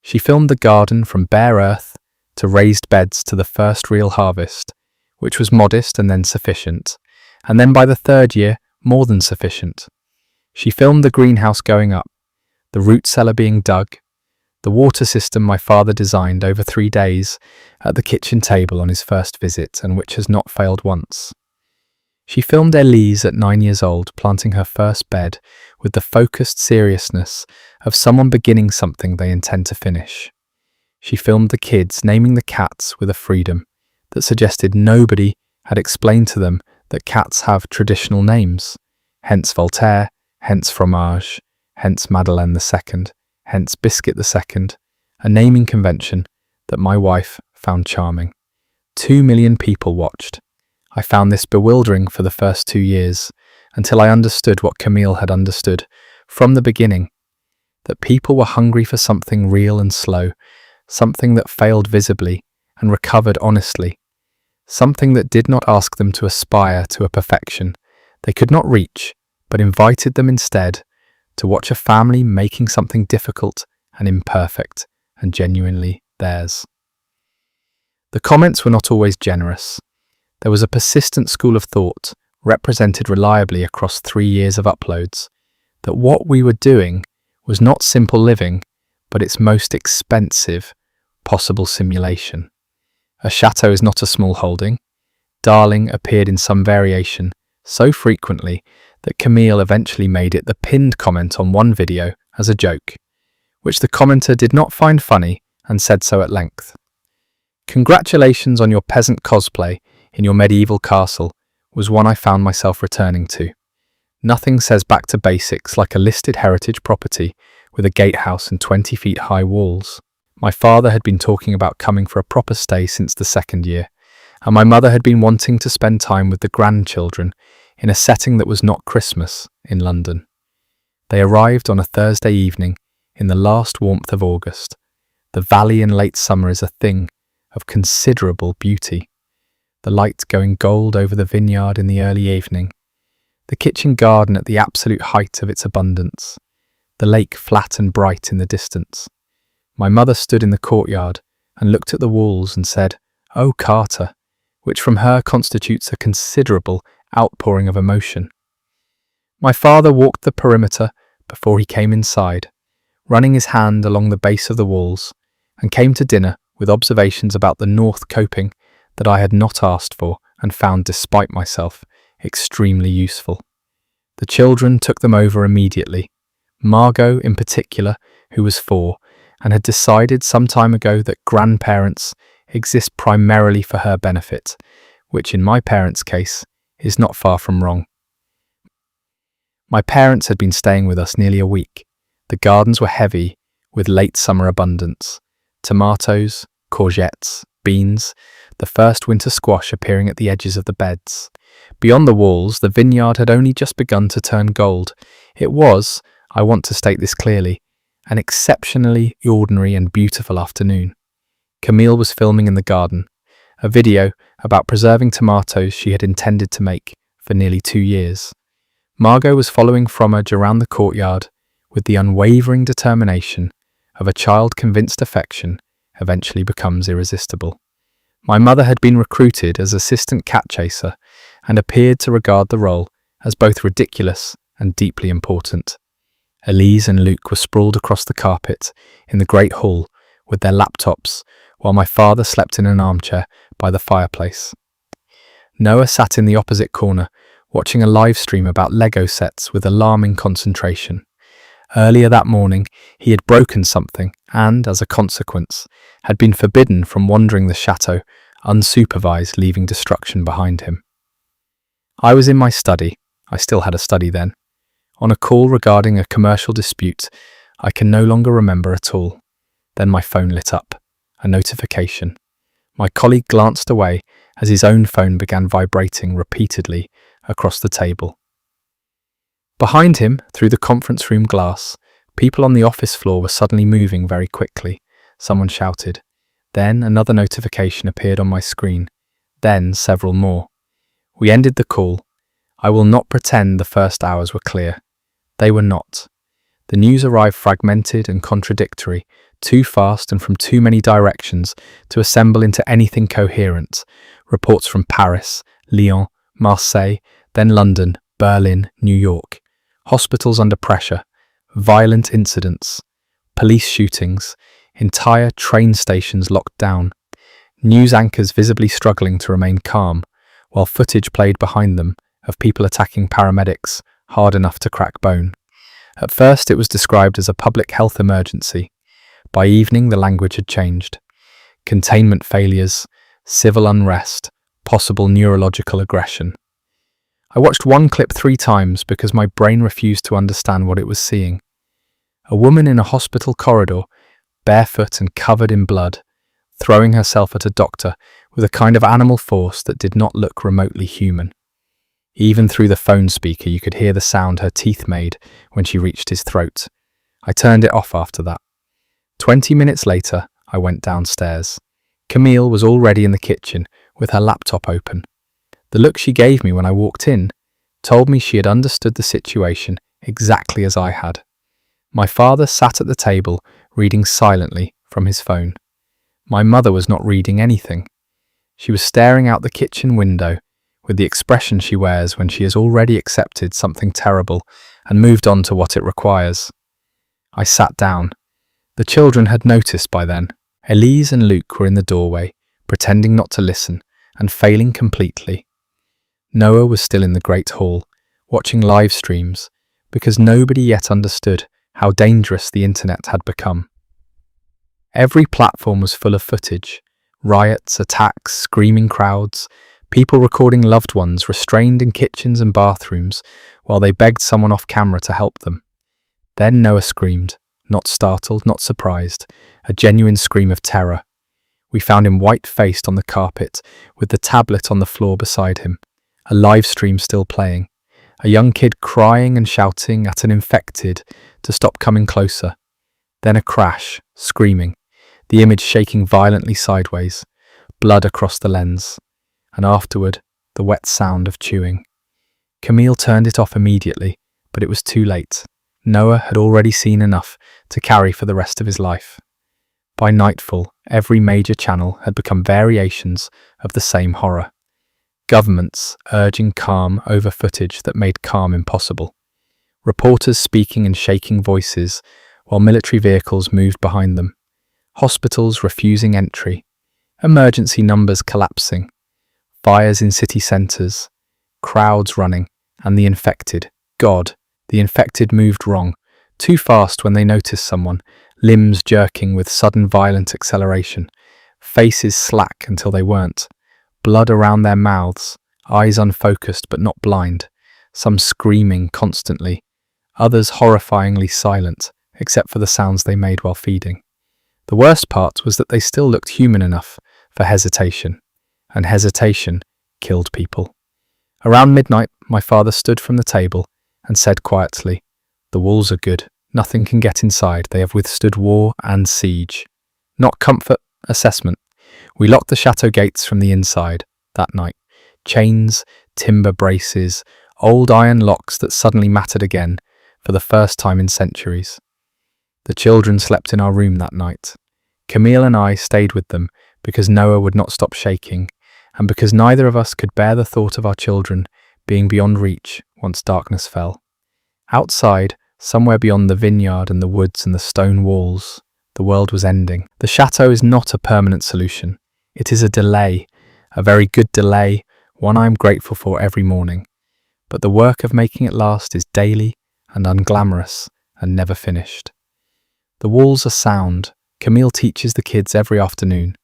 She filmed the garden from bare earth to raised beds to the first real harvest, which was modest and then sufficient, and then by the 3rd year, more than sufficient. She filmed the greenhouse going up, the root cellar being dug, the water system my father designed over 3 days at the kitchen table on his first visit and which has not failed once. She filmed Elise at 9 years old planting her first bed with the focused seriousness of someone beginning something they intend to finish. She filmed the kids naming the cats with a freedom that suggested nobody had explained to them that cats have traditional names, hence Voltaire, hence Fromage, hence Madeleine II, hence Biscuit II, a naming convention that my wife found charming. 2 million people watched. I found this bewildering for the first 2 years, until I understood what Camille had understood from the beginning, that people were hungry for something real and slow, something that failed visibly and recovered honestly, something that did not ask them to aspire to a perfection they could not reach, but invited them instead to watch a family making something difficult and imperfect and genuinely theirs. The comments were not always generous. There was a persistent school of thought, represented reliably across 3 years of uploads, that what we were doing was not simple living, but its most expensive possible simulation. A chateau is not a small holding. Darling appeared in some variation so frequently that Camille eventually made it the pinned comment on one video as a joke, which the commenter did not find funny and said so at length. "Congratulations on your peasant cosplay in your medieval castle" was one I found myself returning to. Nothing says back to basics like a listed heritage property with a gatehouse and 20 feet high walls. My father had been talking about coming for a proper stay since the 2nd year, and my mother had been wanting to spend time with the grandchildren in a setting that was not Christmas in London. They arrived on a Thursday evening in the last warmth of August. The valley in late summer is a thing of considerable beauty. The light going gold over the vineyard in the early evening, the kitchen garden at the absolute height of its abundance, the lake flat and bright in the distance. My mother stood in the courtyard and looked at the walls and said, "Oh, Carter," which from her constitutes a considerable outpouring of emotion. My father walked the perimeter before he came inside, running his hand along the base of the walls, and came to dinner with observations about the north coping that I had not asked for and found, despite myself, extremely useful. The children took them over immediately. Margot, in particular, who was 4, and had decided some time ago that grandparents exist primarily for her benefit, which in my parents' case is not far from wrong. My parents had been staying with us nearly a week. The gardens were heavy with late summer abundance. Tomatoes, courgettes, beans, the first winter squash appearing at the edges of the beds. Beyond the walls, the vineyard had only just begun to turn gold. It was, I want to state this clearly, an exceptionally ordinary and beautiful afternoon. Camille was filming in the garden, a video about preserving tomatoes she had intended to make for nearly 2 years. Margot was following Fromage around the courtyard with the unwavering determination of a child convinced affection eventually becomes irresistible. My mother had been recruited as assistant cat chaser and appeared to regard the role as both ridiculous and deeply important. Elise and Luc were sprawled across the carpet in the great hall with their laptops, while my father slept in an armchair by the fireplace. Noah sat in the opposite corner, watching a live stream about Lego sets with alarming concentration. Earlier that morning, he had broken something and, as a consequence, had been forbidden from wandering the chateau, unsupervised, leaving destruction behind him. I was in my study, I still had a study then, on a call regarding a commercial dispute I can no longer remember at all. Then my phone lit up, a notification. My colleague glanced away as his own phone began vibrating repeatedly across the table. Behind him, through the conference room glass, people on the office floor were suddenly moving very quickly. Someone shouted. Then another notification appeared on my screen. Then several more. We ended the call. I will not pretend the first hours were clear. They were not. The news arrived fragmented and contradictory, too fast and from too many directions to assemble into anything coherent. Reports from Paris, Lyon, Marseille, then London, Berlin, New York. Hospitals under pressure, violent incidents, police shootings, entire train stations locked down, news anchors visibly struggling to remain calm, while footage played behind them of people attacking paramedics hard enough to crack bone. At first it was described as a public health emergency. By evening the language had changed. Containment failures, civil unrest, possible neurological aggression. I watched one clip 3 times because my brain refused to understand what it was seeing. A woman in a hospital corridor, barefoot and covered in blood, throwing herself at a doctor with a kind of animal force that did not look remotely human. Even through the phone speaker you could hear the sound her teeth made when she reached his throat. I turned it off after that. 20 minutes later, I went downstairs. Camille was already in the kitchen with her laptop open. The look she gave me when I walked in told me she had understood the situation exactly as I had. My father sat at the table reading silently from his phone. My mother was not reading anything. She was staring out the kitchen window with the expression she wears when she has already accepted something terrible and moved on to what it requires. I sat down. The children had noticed by then. Elise and Luc were in the doorway, pretending not to listen and failing completely. Noah was still in the great hall, watching live streams, because nobody yet understood how dangerous the internet had become. Every platform was full of footage, riots, attacks, screaming crowds, people recording loved ones restrained in kitchens and bathrooms while they begged someone off camera to help them. Then Noah screamed, not startled, not surprised, a genuine scream of terror. We found him white-faced on the carpet, with the tablet on the floor beside him, a live stream still playing, a young kid crying and shouting at an infected to stop coming closer. Then a crash, screaming, the image shaking violently sideways, blood across the lens, and afterward, the wet sound of chewing. Camille turned it off immediately, but it was too late. Noah had already seen enough to carry for the rest of his life. By nightfall, every major channel had become variations of the same horror. Governments urging calm over footage that made calm impossible. Reporters speaking in shaking voices while military vehicles moved behind them. Hospitals refusing entry. Emergency numbers collapsing. Fires in city centres. Crowds running. And the infected. God, the infected moved wrong. Too fast when they noticed someone. Limbs jerking with sudden violent acceleration. Faces slack until they weren't. Blood around their mouths, eyes unfocused but not blind, some screaming constantly, others horrifyingly silent, except for the sounds they made while feeding. The worst part was that they still looked human enough for hesitation, and hesitation killed people. Around midnight, my father stood from the table and said quietly, "The walls are good. Nothing can get inside. They have withstood war and siege." Not comfort, assessment. We locked the chateau gates from the inside that night. Chains, timber braces, old iron locks that suddenly mattered again for the first time in centuries. The children slept in our room that night. Camille and I stayed with them because Noah would not stop shaking, and because neither of us could bear the thought of our children being beyond reach once darkness fell. Outside, somewhere beyond the vineyard and the woods and the stone walls, the world was ending. The chateau is not a permanent solution. It is a delay, a very good delay, one I am grateful for every morning. But the work of making it last is daily and unglamorous and never finished. The walls are sound. Camille teaches the kids every afternoon.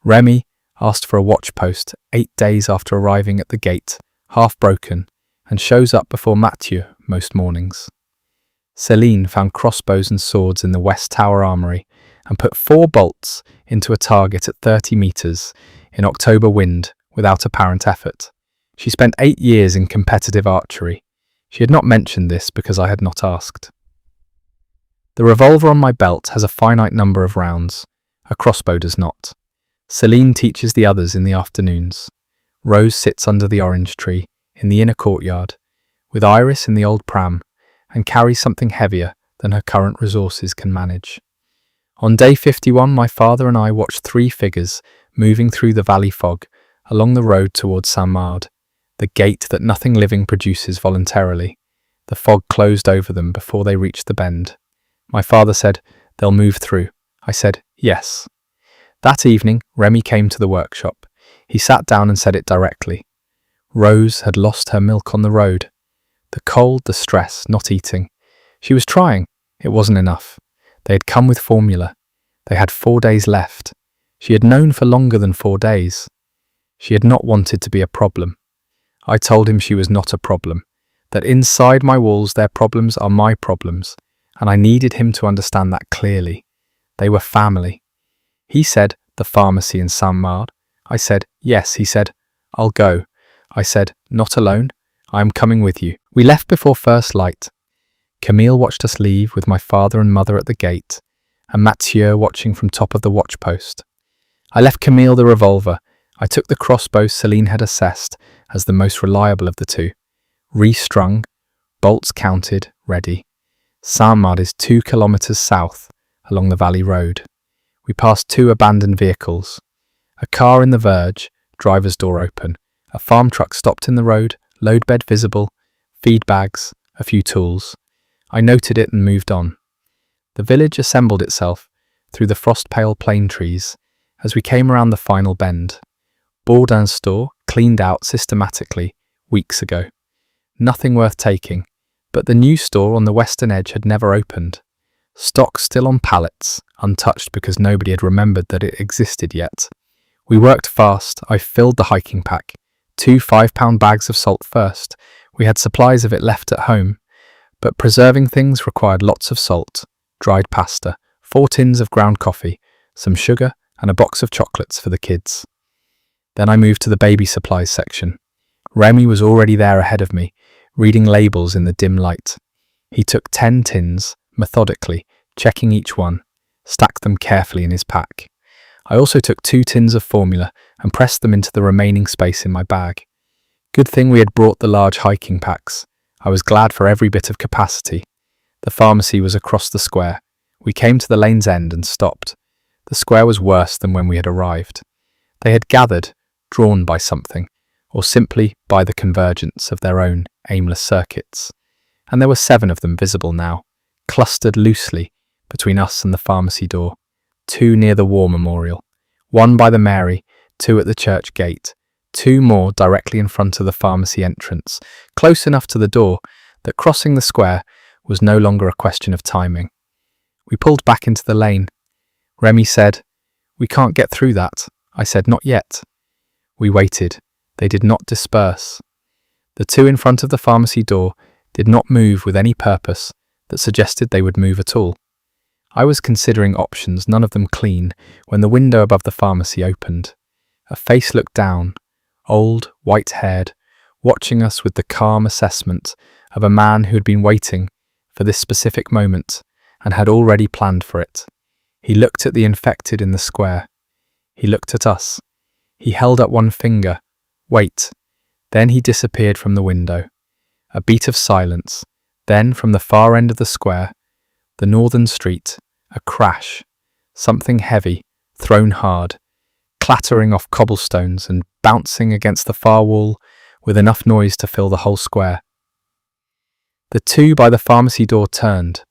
Remy asked for a watch post 8 days after arriving at the gate, half broken, and shows up before Mathieu most mornings. Céline found crossbows and swords in the West Tower Armoury and put 4 bolts into a target at 30 metres in October wind without apparent effort. She spent 8 years in competitive archery. She had not mentioned this because I had not asked. The revolver on my belt has a finite number of rounds. A crossbow does not. Céline teaches the others in the afternoons. Rose sits under the orange tree in the inner courtyard, with Iris in the old pram, and carries something heavier than her current resources can manage. On day 51, my father and I watched 3 figures moving through the valley fog along the road towards Saint-Mard, the gate that nothing living produces voluntarily. The fog closed over them before they reached the bend. My father said, "They'll move through." I said, "Yes." That evening, Remy came to the workshop. He sat down and said it directly. Rose had lost her milk on the road. The cold, the stress, not eating. She was trying. It wasn't enough. They had come with formula. They had 4 days left. She had known for longer than 4 days. She had not wanted to be a problem. I told him she was not a problem, that inside my walls their problems are my problems, and I needed him to understand that clearly. They were family. He said, "The pharmacy in Saint-Mard." I said, "Yes." He said, "I'll go." I said, "Not alone. I am coming with you." We left before first light. Camille watched us leave with my father and mother at the gate, and Mathieu watching from top of the watch post. I left Camille the revolver. I took the crossbow Céline had assessed as the most reliable of the 2. Restrung, bolts counted, ready. Saint-Mard is 2 kilometres south along the valley road. We passed 2 abandoned vehicles. A car in the verge, driver's door open. A farm truck stopped in the road, load bed visible, feed bags, a few tools. I noted it and moved on. The village assembled itself through the frost-pale plane trees as we came around the final bend. Bourdin's store cleaned out systematically weeks ago. Nothing worth taking, but the new store on the western edge had never opened. Stock still on pallets, untouched because nobody had remembered that it existed yet. We worked fast. I filled the hiking pack. 2 5-pound bags of salt first. We had supplies of it left at home. But preserving things required lots of salt, dried pasta, 4 tins of ground coffee, some sugar, and a box of chocolates for the kids. Then I moved to the baby supplies section. Remy was already there ahead of me, reading labels in the dim light. He took 10 tins, methodically, checking each one, stacked them carefully in his pack. I also took 2 tins of formula and pressed them into the remaining space in my bag. Good thing we had brought the large hiking packs. I was glad for every bit of capacity. The pharmacy was across the square. We came to the lane's end and stopped. The square was worse than when we had arrived. They had gathered, drawn by something, or simply by the convergence of their own aimless circuits. And there were 7 of them visible now, clustered loosely between us and the pharmacy door. 2 near the war memorial, 1 by the Mary, 2 at the church gate, 2 more directly in front of the pharmacy entrance, close enough to the door that crossing the square was no longer a question of timing. We pulled back into the lane. Remy said, "We can't get through that." I said, "Not yet." We waited. They did not disperse. The 2 in front of the pharmacy door did not move with any purpose that suggested they would move at all. I was considering options, none of them clean, when the window above the pharmacy opened. A face looked down, old, white-haired, watching us with the calm assessment of a man who had been waiting for this specific moment and had already planned for it. He looked at the infected in the square. He looked at us. He held up one finger. Wait. Then he disappeared from the window. A beat of silence. Then, from the far end of the square, the northern street, a crash. Something heavy, thrown hard, clattering off cobblestones and bouncing against the far wall with enough noise to fill the whole square. The two by the pharmacy door turned.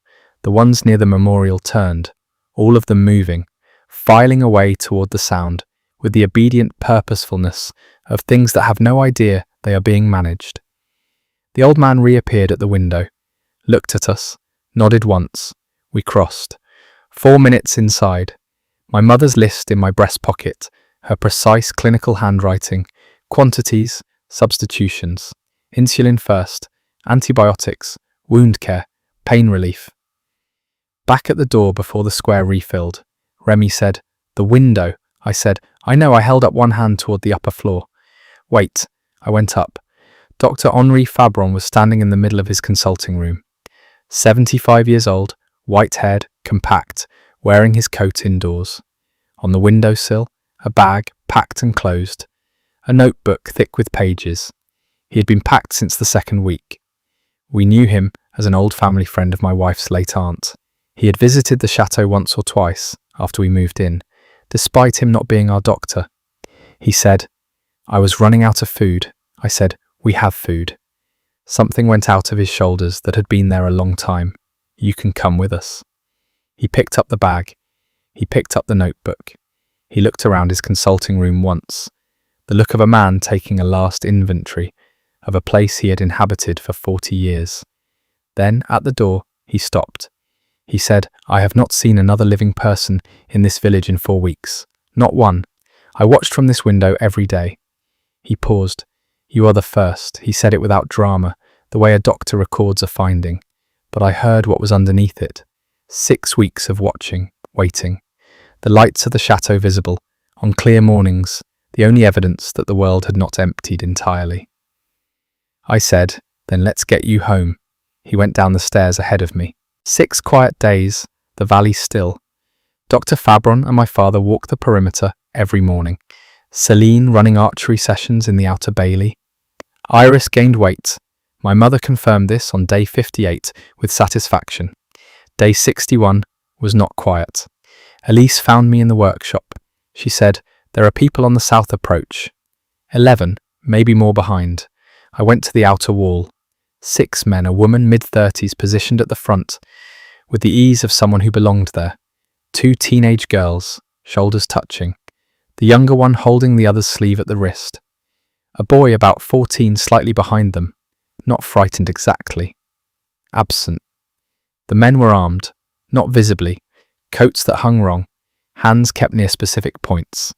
The ones near the memorial turned, all of them moving, filing away toward the sound, with the obedient purposefulness of things that have no idea they are being managed. The old man reappeared at the window, looked at us, nodded once. We crossed. 4 minutes inside. My mother's list in my breast pocket, her precise clinical handwriting, quantities, substitutions, insulin first, antibiotics, wound care, pain relief. Back at the door before the square refilled, Remy said, "The window." I said, "I know." I held up one hand toward the upper floor. "Wait." I went up. Dr. Henri Fabron was standing in the middle of his consulting room. 75 years old, white-haired, compact, wearing his coat indoors. On the windowsill, a bag, packed and closed. A notebook thick with pages. He had been packed since the second week. We knew him as an old family friend of my wife's late aunt. He had visited the Château once or twice after we moved in, despite him not being our doctor. He said, "I was running out of food." I said, "We have food." Something went out of his shoulders that had been there a long time. "You can come with us." He picked up the bag. He picked up the notebook. He looked around his consulting room once, the look of a man taking a last inventory of a place he had inhabited for 40 years. Then, at the door, he stopped. He said, "I have not seen another living person in this village in 4 weeks. Not one. I watched from this window every day." He paused. "You are the first." He said it without drama, the way a doctor records a finding. But I heard what was underneath it. 6 weeks of watching, waiting. The lights of the chateau visible, on clear mornings, the only evidence that the world had not emptied entirely. I said, "Then let's get you home." He went down the stairs ahead of me. 6 quiet days, the valley still. Dr. Fabron and my father walked the perimeter every morning. Céline running archery sessions in the outer bailey. Iris gained weight. My mother confirmed this on day 58 with satisfaction. Day 61 was not quiet. Elise found me in the workshop. She said, "There are people on the south approach." 11, maybe more behind. I went to the outer wall. 6 men, a woman mid-30s positioned at the front, with the ease of someone who belonged there. 2 teenage girls, shoulders touching. The younger one holding the other's sleeve at the wrist. A boy about 14 slightly behind them, not frightened exactly. Absent. The men were armed, not visibly, coats that hung wrong, hands kept near specific points.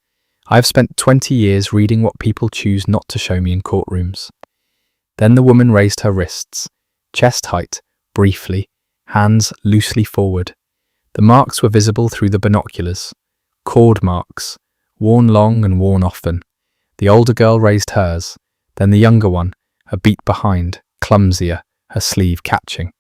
I have spent 20 years reading what people choose not to show me in courtrooms. Then the woman raised her wrists, chest height, briefly, hands loosely forward. The marks were visible through the binoculars. Cord marks, worn long and worn often. The older girl raised hers, then the younger one, a beat behind, clumsier, her sleeve catching.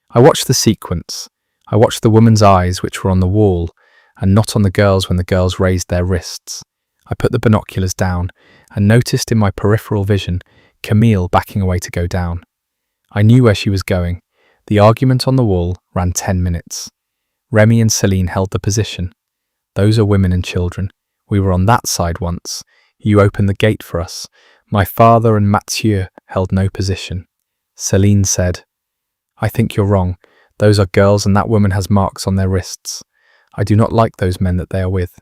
I watched the sequence. I watched the woman's eyes, which were on the wall, and not on the girls when the girls raised their wrists. I put the binoculars down, and noticed in my peripheral vision Camille backing away to go down. I knew where she was going. The argument on the wall ran 10 minutes. Remy and Céline held the position. "Those are women and children. We were on that side once. You opened the gate for us." My father and Mathieu held no position. Céline said, "I think you're wrong. Those are girls and that woman has marks on their wrists. I do not like those men that they are with."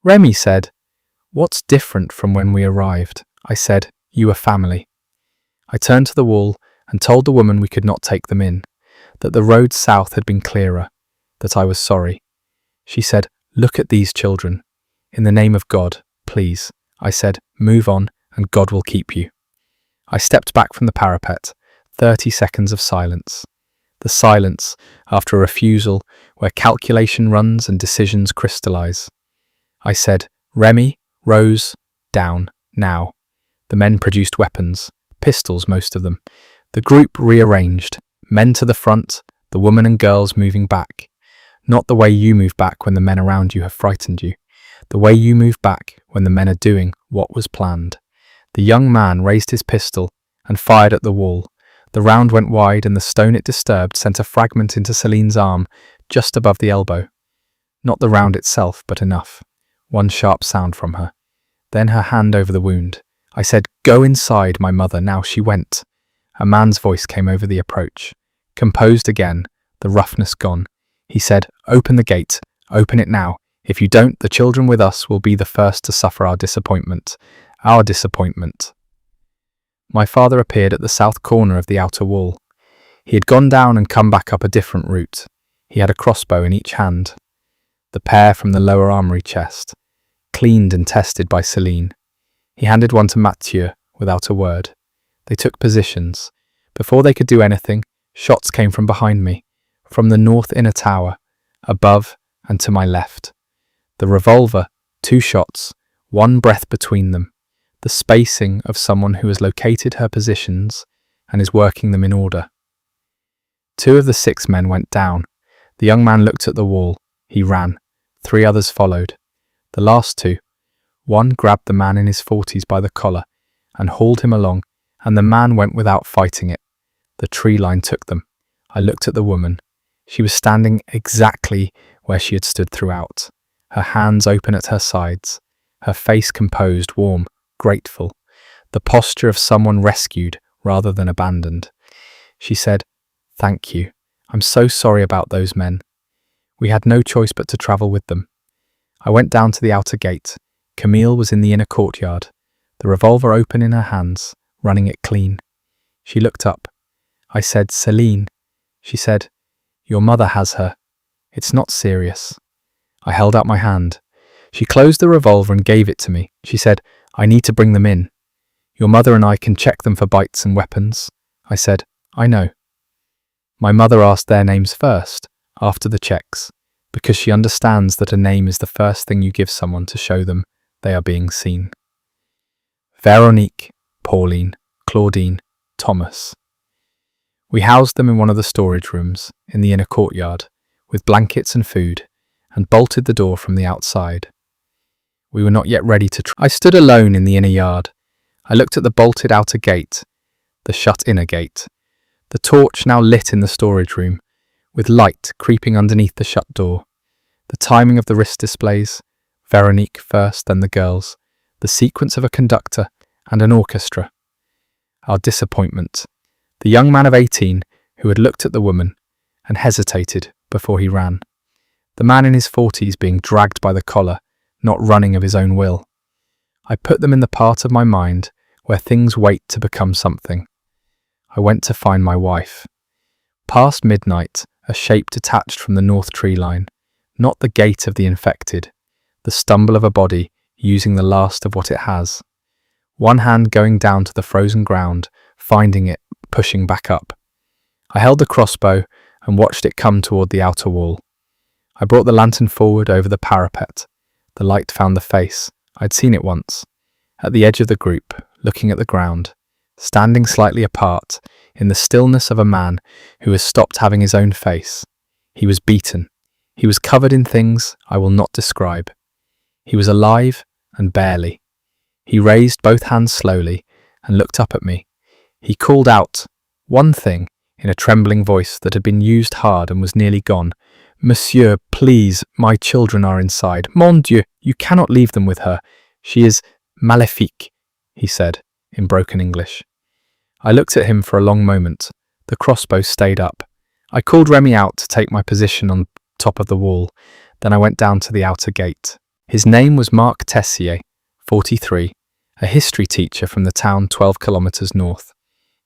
Remy said, "What's different from when we arrived?" I said, "You are family." I turned to the wall and told the woman we could not take them in, that the road south had been clearer, that I was sorry. She said, "Look at these children. In the name of God, please." I said, "Move on and God will keep you." I stepped back from the parapet. 30 seconds of silence. the silence after a refusal where calculation runs and decisions crystallize. I said, "Remy, Rose, down, now." The men produced weapons, pistols most of them. The group rearranged, men to the front, the women and girls moving back. Not the way you move back when the men around you have frightened you. The way you move back when the men are doing what was planned. The young man raised his pistol and fired at the wall. The round went wide and the stone it disturbed sent a fragment into Celine's arm just above the elbow. Not the round itself, but enough. One sharp sound from her. Then her hand over the wound. I said, "Go inside, my mother." Now she went. A man's voice came over the approach. Composed again, the roughness gone. He said, "Open the gate. Open it now. If you don't, the children with us will be the first to suffer our disappointment. Our disappointment." My father appeared at the south corner of the outer wall. He had gone down and come back up a different route. He had a crossbow in each hand. The pair from the lower armory chest, cleaned and tested by Celine. He handed one to Mathieu without a word. They took positions. Before they could do anything, shots came from behind me, from the north inner tower, above and to my left. The revolver, 2 shots, 1 breath between them. The spacing of someone who has located her positions and is working them in order. 2 of the 6 men went down. The young man looked at the wall. He ran. 3 others followed. The last 2. One grabbed the man in his 40s by the collar and hauled him along, and the man went without fighting it. The tree line took them. I looked at the woman. She was standing exactly where she had stood throughout, her hands open at her sides, her face composed, warm, grateful, the posture of someone rescued rather than abandoned. She said, "Thank you. I'm so sorry about those men." We had no choice but to travel with them. I went down to the outer gate. Camille was in the inner courtyard, the revolver open in her hands, running it clean. She looked up. I said, "Celine." She said, "Your mother has her. It's not serious." I held out my hand. She closed the revolver and gave it to me. She said, "I need to bring them in. Your mother and I can check them for bites and weapons." I said, "I know." My mother asked their names first, after the checks, because she understands that a name is the first thing you give someone to show them they are being seen. Veronique, Pauline, Claudine, Thomas. We housed them in one of the storage rooms in the inner courtyard with blankets and food and bolted the door from the outside. We were not yet ready to I stood alone in the inner yard. I looked at the bolted outer gate, the shut inner gate, the torch now lit in the storage room, with light creeping underneath the shut door, the timing of the wrist displays, Veronique first, then the girls, the sequence of a conductor and an orchestra. Our disappointment. The young man of 18 who had looked at the woman and hesitated before he ran. The man in his 40s being dragged by the collar, not running of his own will. I put them in the part of my mind where things wait to become something. I went to find my wife. Past midnight, a shape detached from the north tree line, not the gait of the infected, the stumble of a body using the last of what it has. One hand going down to the frozen ground, finding it, pushing back up. I held the crossbow and watched it come toward the outer wall. I brought the lantern forward over the parapet. The light found the face. I'd seen it once. At the edge of the group, looking at the ground, standing slightly apart, in the stillness of a man who has stopped having his own face. He was beaten. He was covered in things I will not describe. He was alive and barely. He raised both hands slowly and looked up at me. He called out one thing in a trembling voice that had been used hard and was nearly gone. "Monsieur, please, my children are inside. Mon Dieu, you cannot leave them with her. She is maléfique," he said in broken English. I looked at him for a long moment. The crossbow stayed up. I called Remy out to take my position on top of the wall. Then I went down to the outer gate. His name was Marc Tessier, 43, a history teacher from the town 12 kilometers north.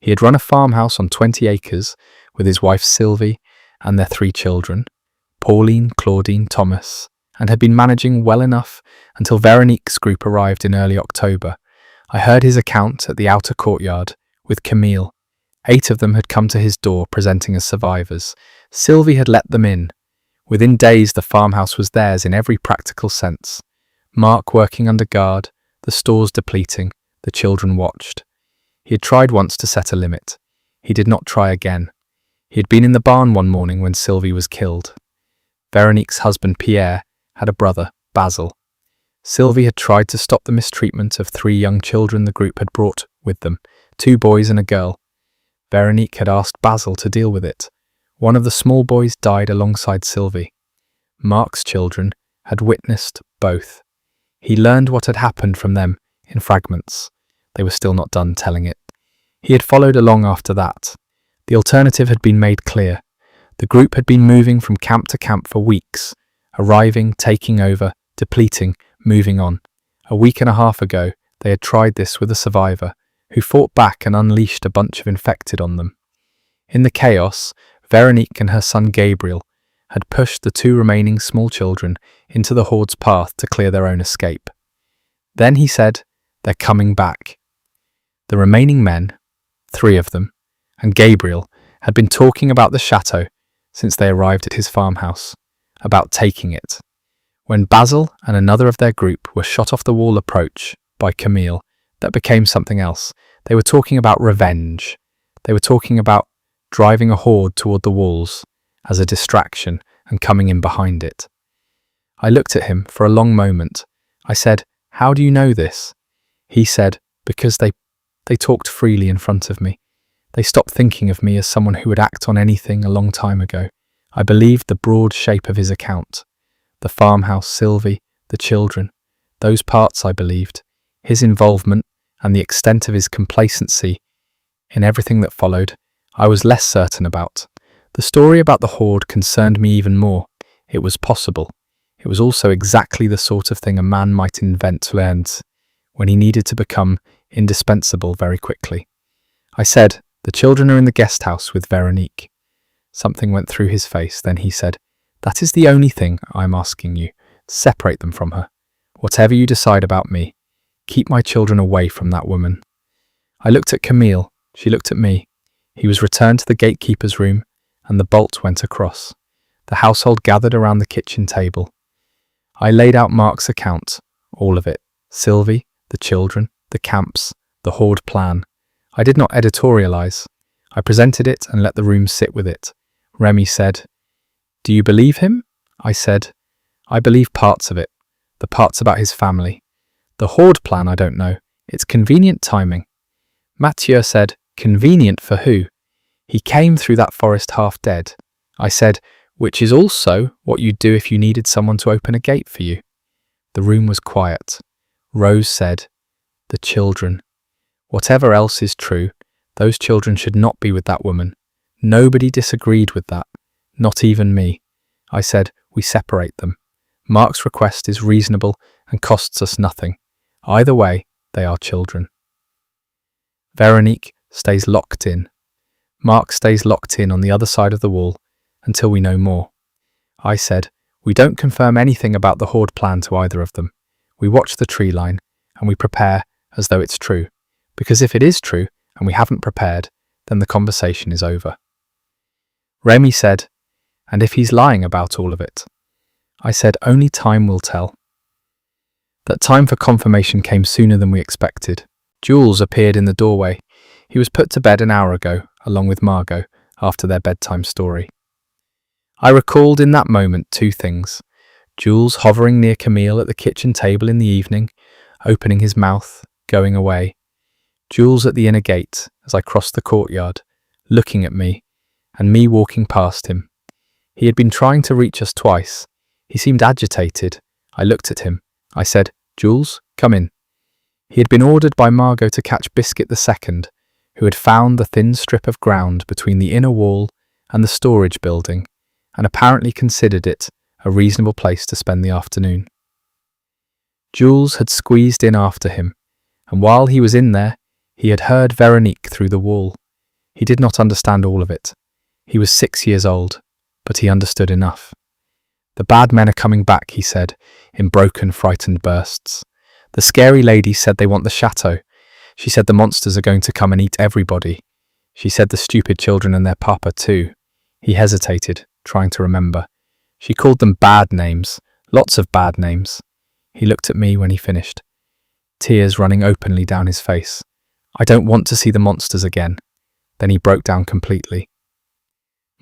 He had run a farmhouse on 20 acres with his wife Sylvie and their 3 children, Pauline, Claudine, Thomas, and had been managing well enough until Veronique's group arrived in early October. I heard his account at the outer courtyard with Camille, 8 of them had come to his door presenting as survivors. Sylvie had let them in. Within days, the farmhouse was theirs in every practical sense. Mark working under guard, the stores depleting, the children watched. He had tried once to set a limit. He did not try again. He had been in the barn one morning when Sylvie was killed. Veronique's husband, Pierre, had a brother, Basil. Sylvie had tried to stop the mistreatment of 3 young children the group had brought with them, 2 boys and a girl. Veronique had asked Basil to deal with it. One of the small boys died alongside Sylvie. Mark's children had witnessed both. He learned what had happened from them in fragments. They were still not done telling it. He had followed along after that. The alternative had been made clear. The group had been moving from camp to camp for weeks, arriving, taking over, depleting, moving on. A week and a half ago, they had tried this with a survivor, who fought back and unleashed a bunch of infected on them. In the chaos, Veronique and her son Gabriel had pushed the 2 remaining small children into the horde's path to clear their own escape. Then he said, "They're coming back." The remaining men, 3 of them, and Gabriel had been talking about the chateau since they arrived at his farmhouse, about taking it. When Basil and another of their group were shot off the wall approach by Camille, that became something else. They were talking about revenge. They were talking about driving a horde toward the walls as a distraction and coming in behind it. I looked at him for a long moment. I said, "How do you know this?" He said, "Because they talked freely in front of me. They stopped thinking of me as someone who would act on anything a long time ago." I believed the broad shape of his account. The farmhouse, Sylvie, the children, those parts I believed. His involvement and the extent of his complacency in everything that followed, I was less certain about. The story about the horde concerned me even more. It was possible. It was also exactly the sort of thing a man might invent when he needed to become indispensable very quickly. I said, "The children are in the guest house with Veronique." Something went through his face. Then he said, "That is the only thing I'm asking you. Separate them from her. Whatever you decide about me, keep my children away from that woman." I looked at Camille. She looked at me. He was returned to the gatekeeper's room, and the bolt went across. The household gathered around the kitchen table. I laid out Mark's account, all of it. Sylvie, the children, the camps, the horde plan. I did not editorialize. I presented it and let the room sit with it. Remy said, "Do you believe him?" I said, "I believe parts of it, the parts about his family. The horde plan, I don't know. It's convenient timing." Mathieu said, "Convenient for who? He came through that forest half dead." I said, "Which is also what you'd do if you needed someone to open a gate for you." The room was quiet. Rose said, "The children. Whatever else is true, those children should not be with that woman." Nobody disagreed with that, not even me. I said, "We separate them. Mark's request is reasonable and costs us nothing. Either way, they are children." Veronique stays locked in. Mark stays locked in on the other side of the wall until we know more. I said, "We don't confirm anything about the horde plan to either of them. We watch the tree line and we prepare as though it's true. Because if it is true and we haven't prepared, then the conversation is over." Remy said, "And if he's lying about all of it?" I said, "Only time will tell." That time for confirmation came sooner than we expected. Jules appeared in the doorway. He was put to bed an hour ago, along with Margot, after their bedtime story. I recalled in that moment 2 things. Jules hovering near Camille at the kitchen table in the evening, opening his mouth, going away. Jules at the inner gate as I crossed the courtyard, looking at me, and me walking past him. He had been trying to reach us twice. He seemed agitated. I looked at him. I said, "Jules, come in." He had been ordered by Margot to catch Biscuit II, who had found the thin strip of ground between the inner wall and the storage building, and apparently considered it a reasonable place to spend the afternoon. Jules had squeezed in after him, and while he was in there, he had heard Veronique through the wall. He did not understand all of it. He was 6 years old, but he understood enough. "The bad men are coming back," he said, in broken, frightened bursts. "The scary lady said they want the chateau. She said the monsters are going to come and eat everybody. She said the stupid children and their papa too. He hesitated, trying to remember. She called them bad names, lots of bad names. He looked at me when he finished, tears running openly down his face. I don't want to see the monsters again. Then he broke down completely.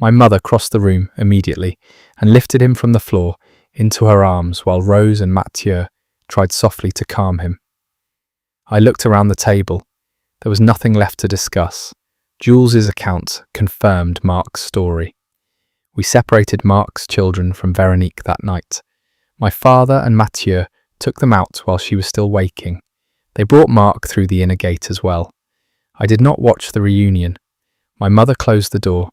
My mother crossed the room immediately and lifted him from the floor into her arms while Rose and Mathieu tried softly to calm him. I looked around the table. There was nothing left to discuss. Jules's account confirmed Mark's story. We separated Mark's children from Veronique that night. My father and Mathieu took them out while she was still waking. They brought Mark through the inner gate as well. I did not watch the reunion. My mother closed the door.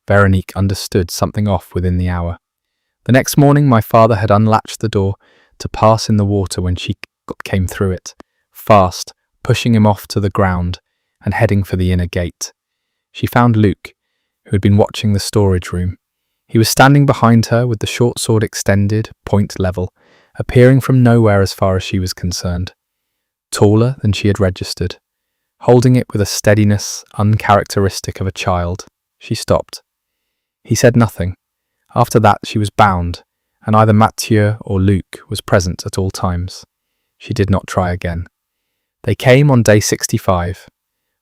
Veronique understood something off within the hour. The next morning my father had unlatched the door to pass in the water when she came through it, fast, pushing him off to the ground and heading for the inner gate. She found Luc, who had been watching the storage room. He was standing behind her with the short sword extended, point level, appearing from nowhere as far as she was concerned. Taller than she had registered. Holding it with a steadiness uncharacteristic of a child, she stopped. He said nothing. After that she was bound, and either Mathieu or Luc was present at all times. She did not try again. They came on day 65.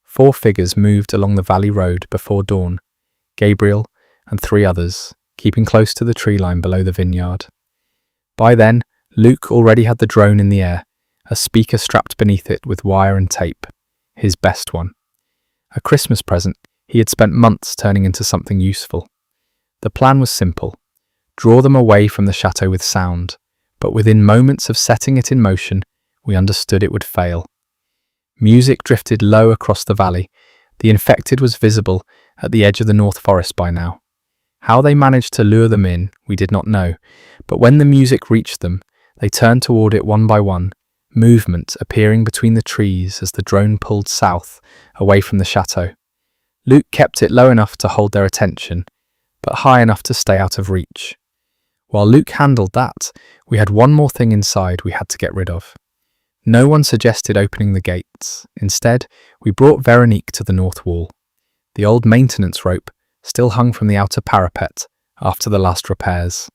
4 figures moved along the valley road before dawn, Gabriel and 3 others, keeping close to the tree line below the vineyard. By then, Luc already had the drone in the air, a speaker strapped beneath it with wire and tape, his best one. A Christmas present he had spent months turning into something useful. The plan was simple. Draw them away from the chateau with sound, but within moments of setting it in motion, we understood it would fail. Music drifted low across the valley. The infected was visible at the edge of the North Forest by now. How they managed to lure them in, we did not know, but when the music reached them, they turned toward it one by one, movement appearing between the trees as the drone pulled south, away from the chateau. Luc kept it low enough to hold their attention, but high enough to stay out of reach. While Luc handled that, we had one more thing inside we had to get rid of. No one suggested opening the gates. Instead, we brought Veronique to the north wall. The old maintenance rope still hung from the outer parapet after the last repairs.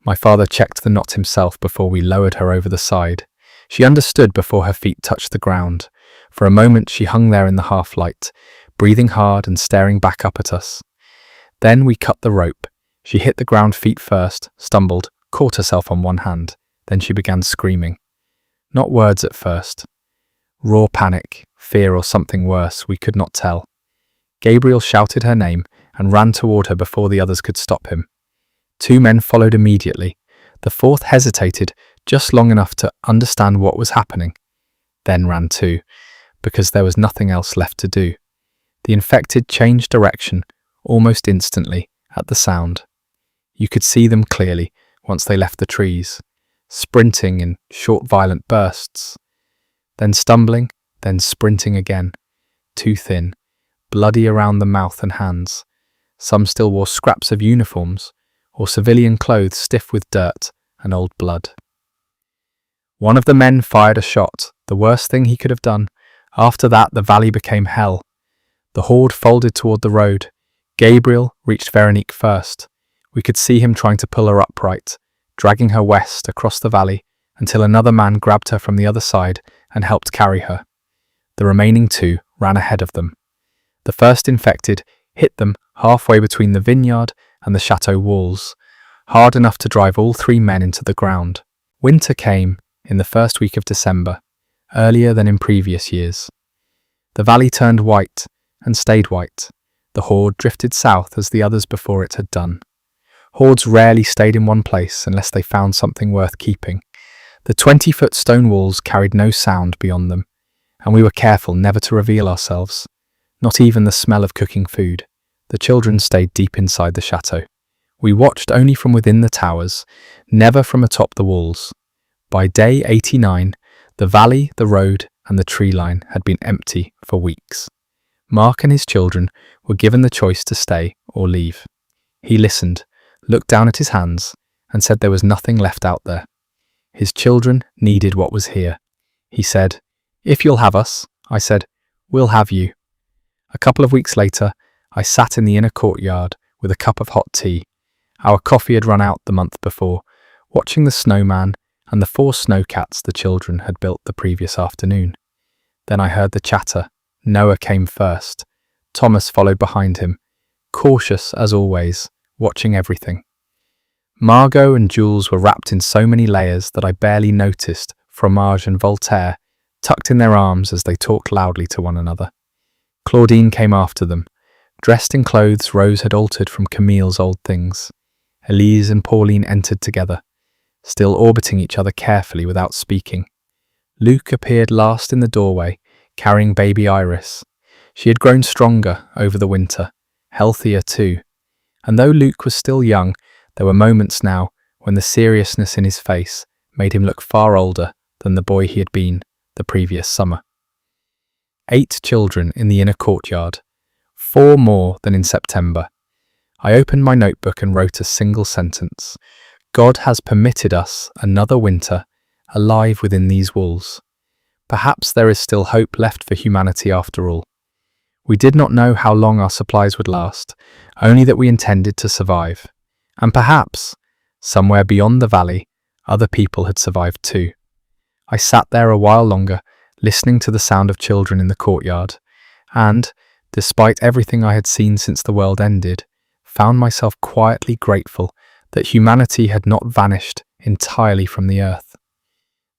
My father checked the knot himself before we lowered her over the side. She understood before her feet touched the ground. For a moment she hung there in the half-light, breathing hard and staring back up at us. Then we cut the rope. She hit the ground feet first, stumbled, caught herself on one hand. Then she began screaming. Not words at first. Raw panic, fear or something worse, we could not tell. Gabriel shouted her name and ran toward her before the others could stop him. 2 men followed immediately. The 4th hesitated just long enough to understand what was happening, then ran too, because there was nothing else left to do. The infected changed direction almost instantly at the sound. You could see them clearly once they left the trees, sprinting in short violent bursts, then stumbling, then sprinting again, too thin, bloody around the mouth and hands. Some still wore scraps of uniforms or civilian clothes stiff with dirt and old blood. One of the men fired a shot, the worst thing he could have done. After that, the valley became hell. The horde folded toward the road. Gabriel reached Veronique first. We could see him trying to pull her upright, dragging her west across the valley until another man grabbed her from the other side and helped carry her. The remaining 2 ran ahead of them. The first infected hit them halfway between the vineyard and the chateau walls, hard enough to drive all 3 men into the ground. Winter came in the first week of December, earlier than in previous years. The valley turned white and stayed white. The horde drifted south as the others before it had done. Hordes rarely stayed in one place unless they found something worth keeping. The 20-foot stone walls carried no sound beyond them, and we were careful never to reveal ourselves, not even the smell of cooking food. The children stayed deep inside the chateau. We watched only from within the towers, never from atop the walls. By day 89, the valley, the road, and the tree line had been empty for weeks. Mark and his children were given the choice to stay or leave. He listened, looked down at his hands, and said there was nothing left out there. His children needed what was here. He said, "If you'll have us," I said, "we'll have you." A couple of weeks later, I sat in the inner courtyard with a cup of hot tea. Our coffee had run out the month before, watching the snowman and the 4 snowcats the children had built the previous afternoon. Then I heard the chatter. Noah came first. Thomas followed behind him, cautious as always, watching everything. Margot and Jules were wrapped in so many layers that I barely noticed Fromage and Voltaire tucked in their arms as they talked loudly to one another. Claudine came after them, dressed in clothes Rose had altered from Camille's old things. Elise and Pauline entered together, still orbiting each other carefully without speaking. Luke appeared last in the doorway, carrying baby Iris. She had grown stronger over the winter, healthier too. And though Luke was still young, there were moments now when the seriousness in his face made him look far older than the boy he had been the previous summer. 8 children in the inner courtyard, 4 more than in September. I opened my notebook and wrote a single sentence. God has permitted us another winter alive within these walls. Perhaps there is still hope left for humanity after all. We did not know how long our supplies would last, only that we intended to survive. And perhaps, somewhere beyond the valley, other people had survived too. I sat there a while longer, listening to the sound of children in the courtyard, and, despite everything I had seen since the world ended, found myself quietly grateful that humanity had not vanished entirely from the earth.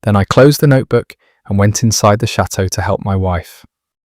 Then I closed the notebook and went inside the chateau to help my wife.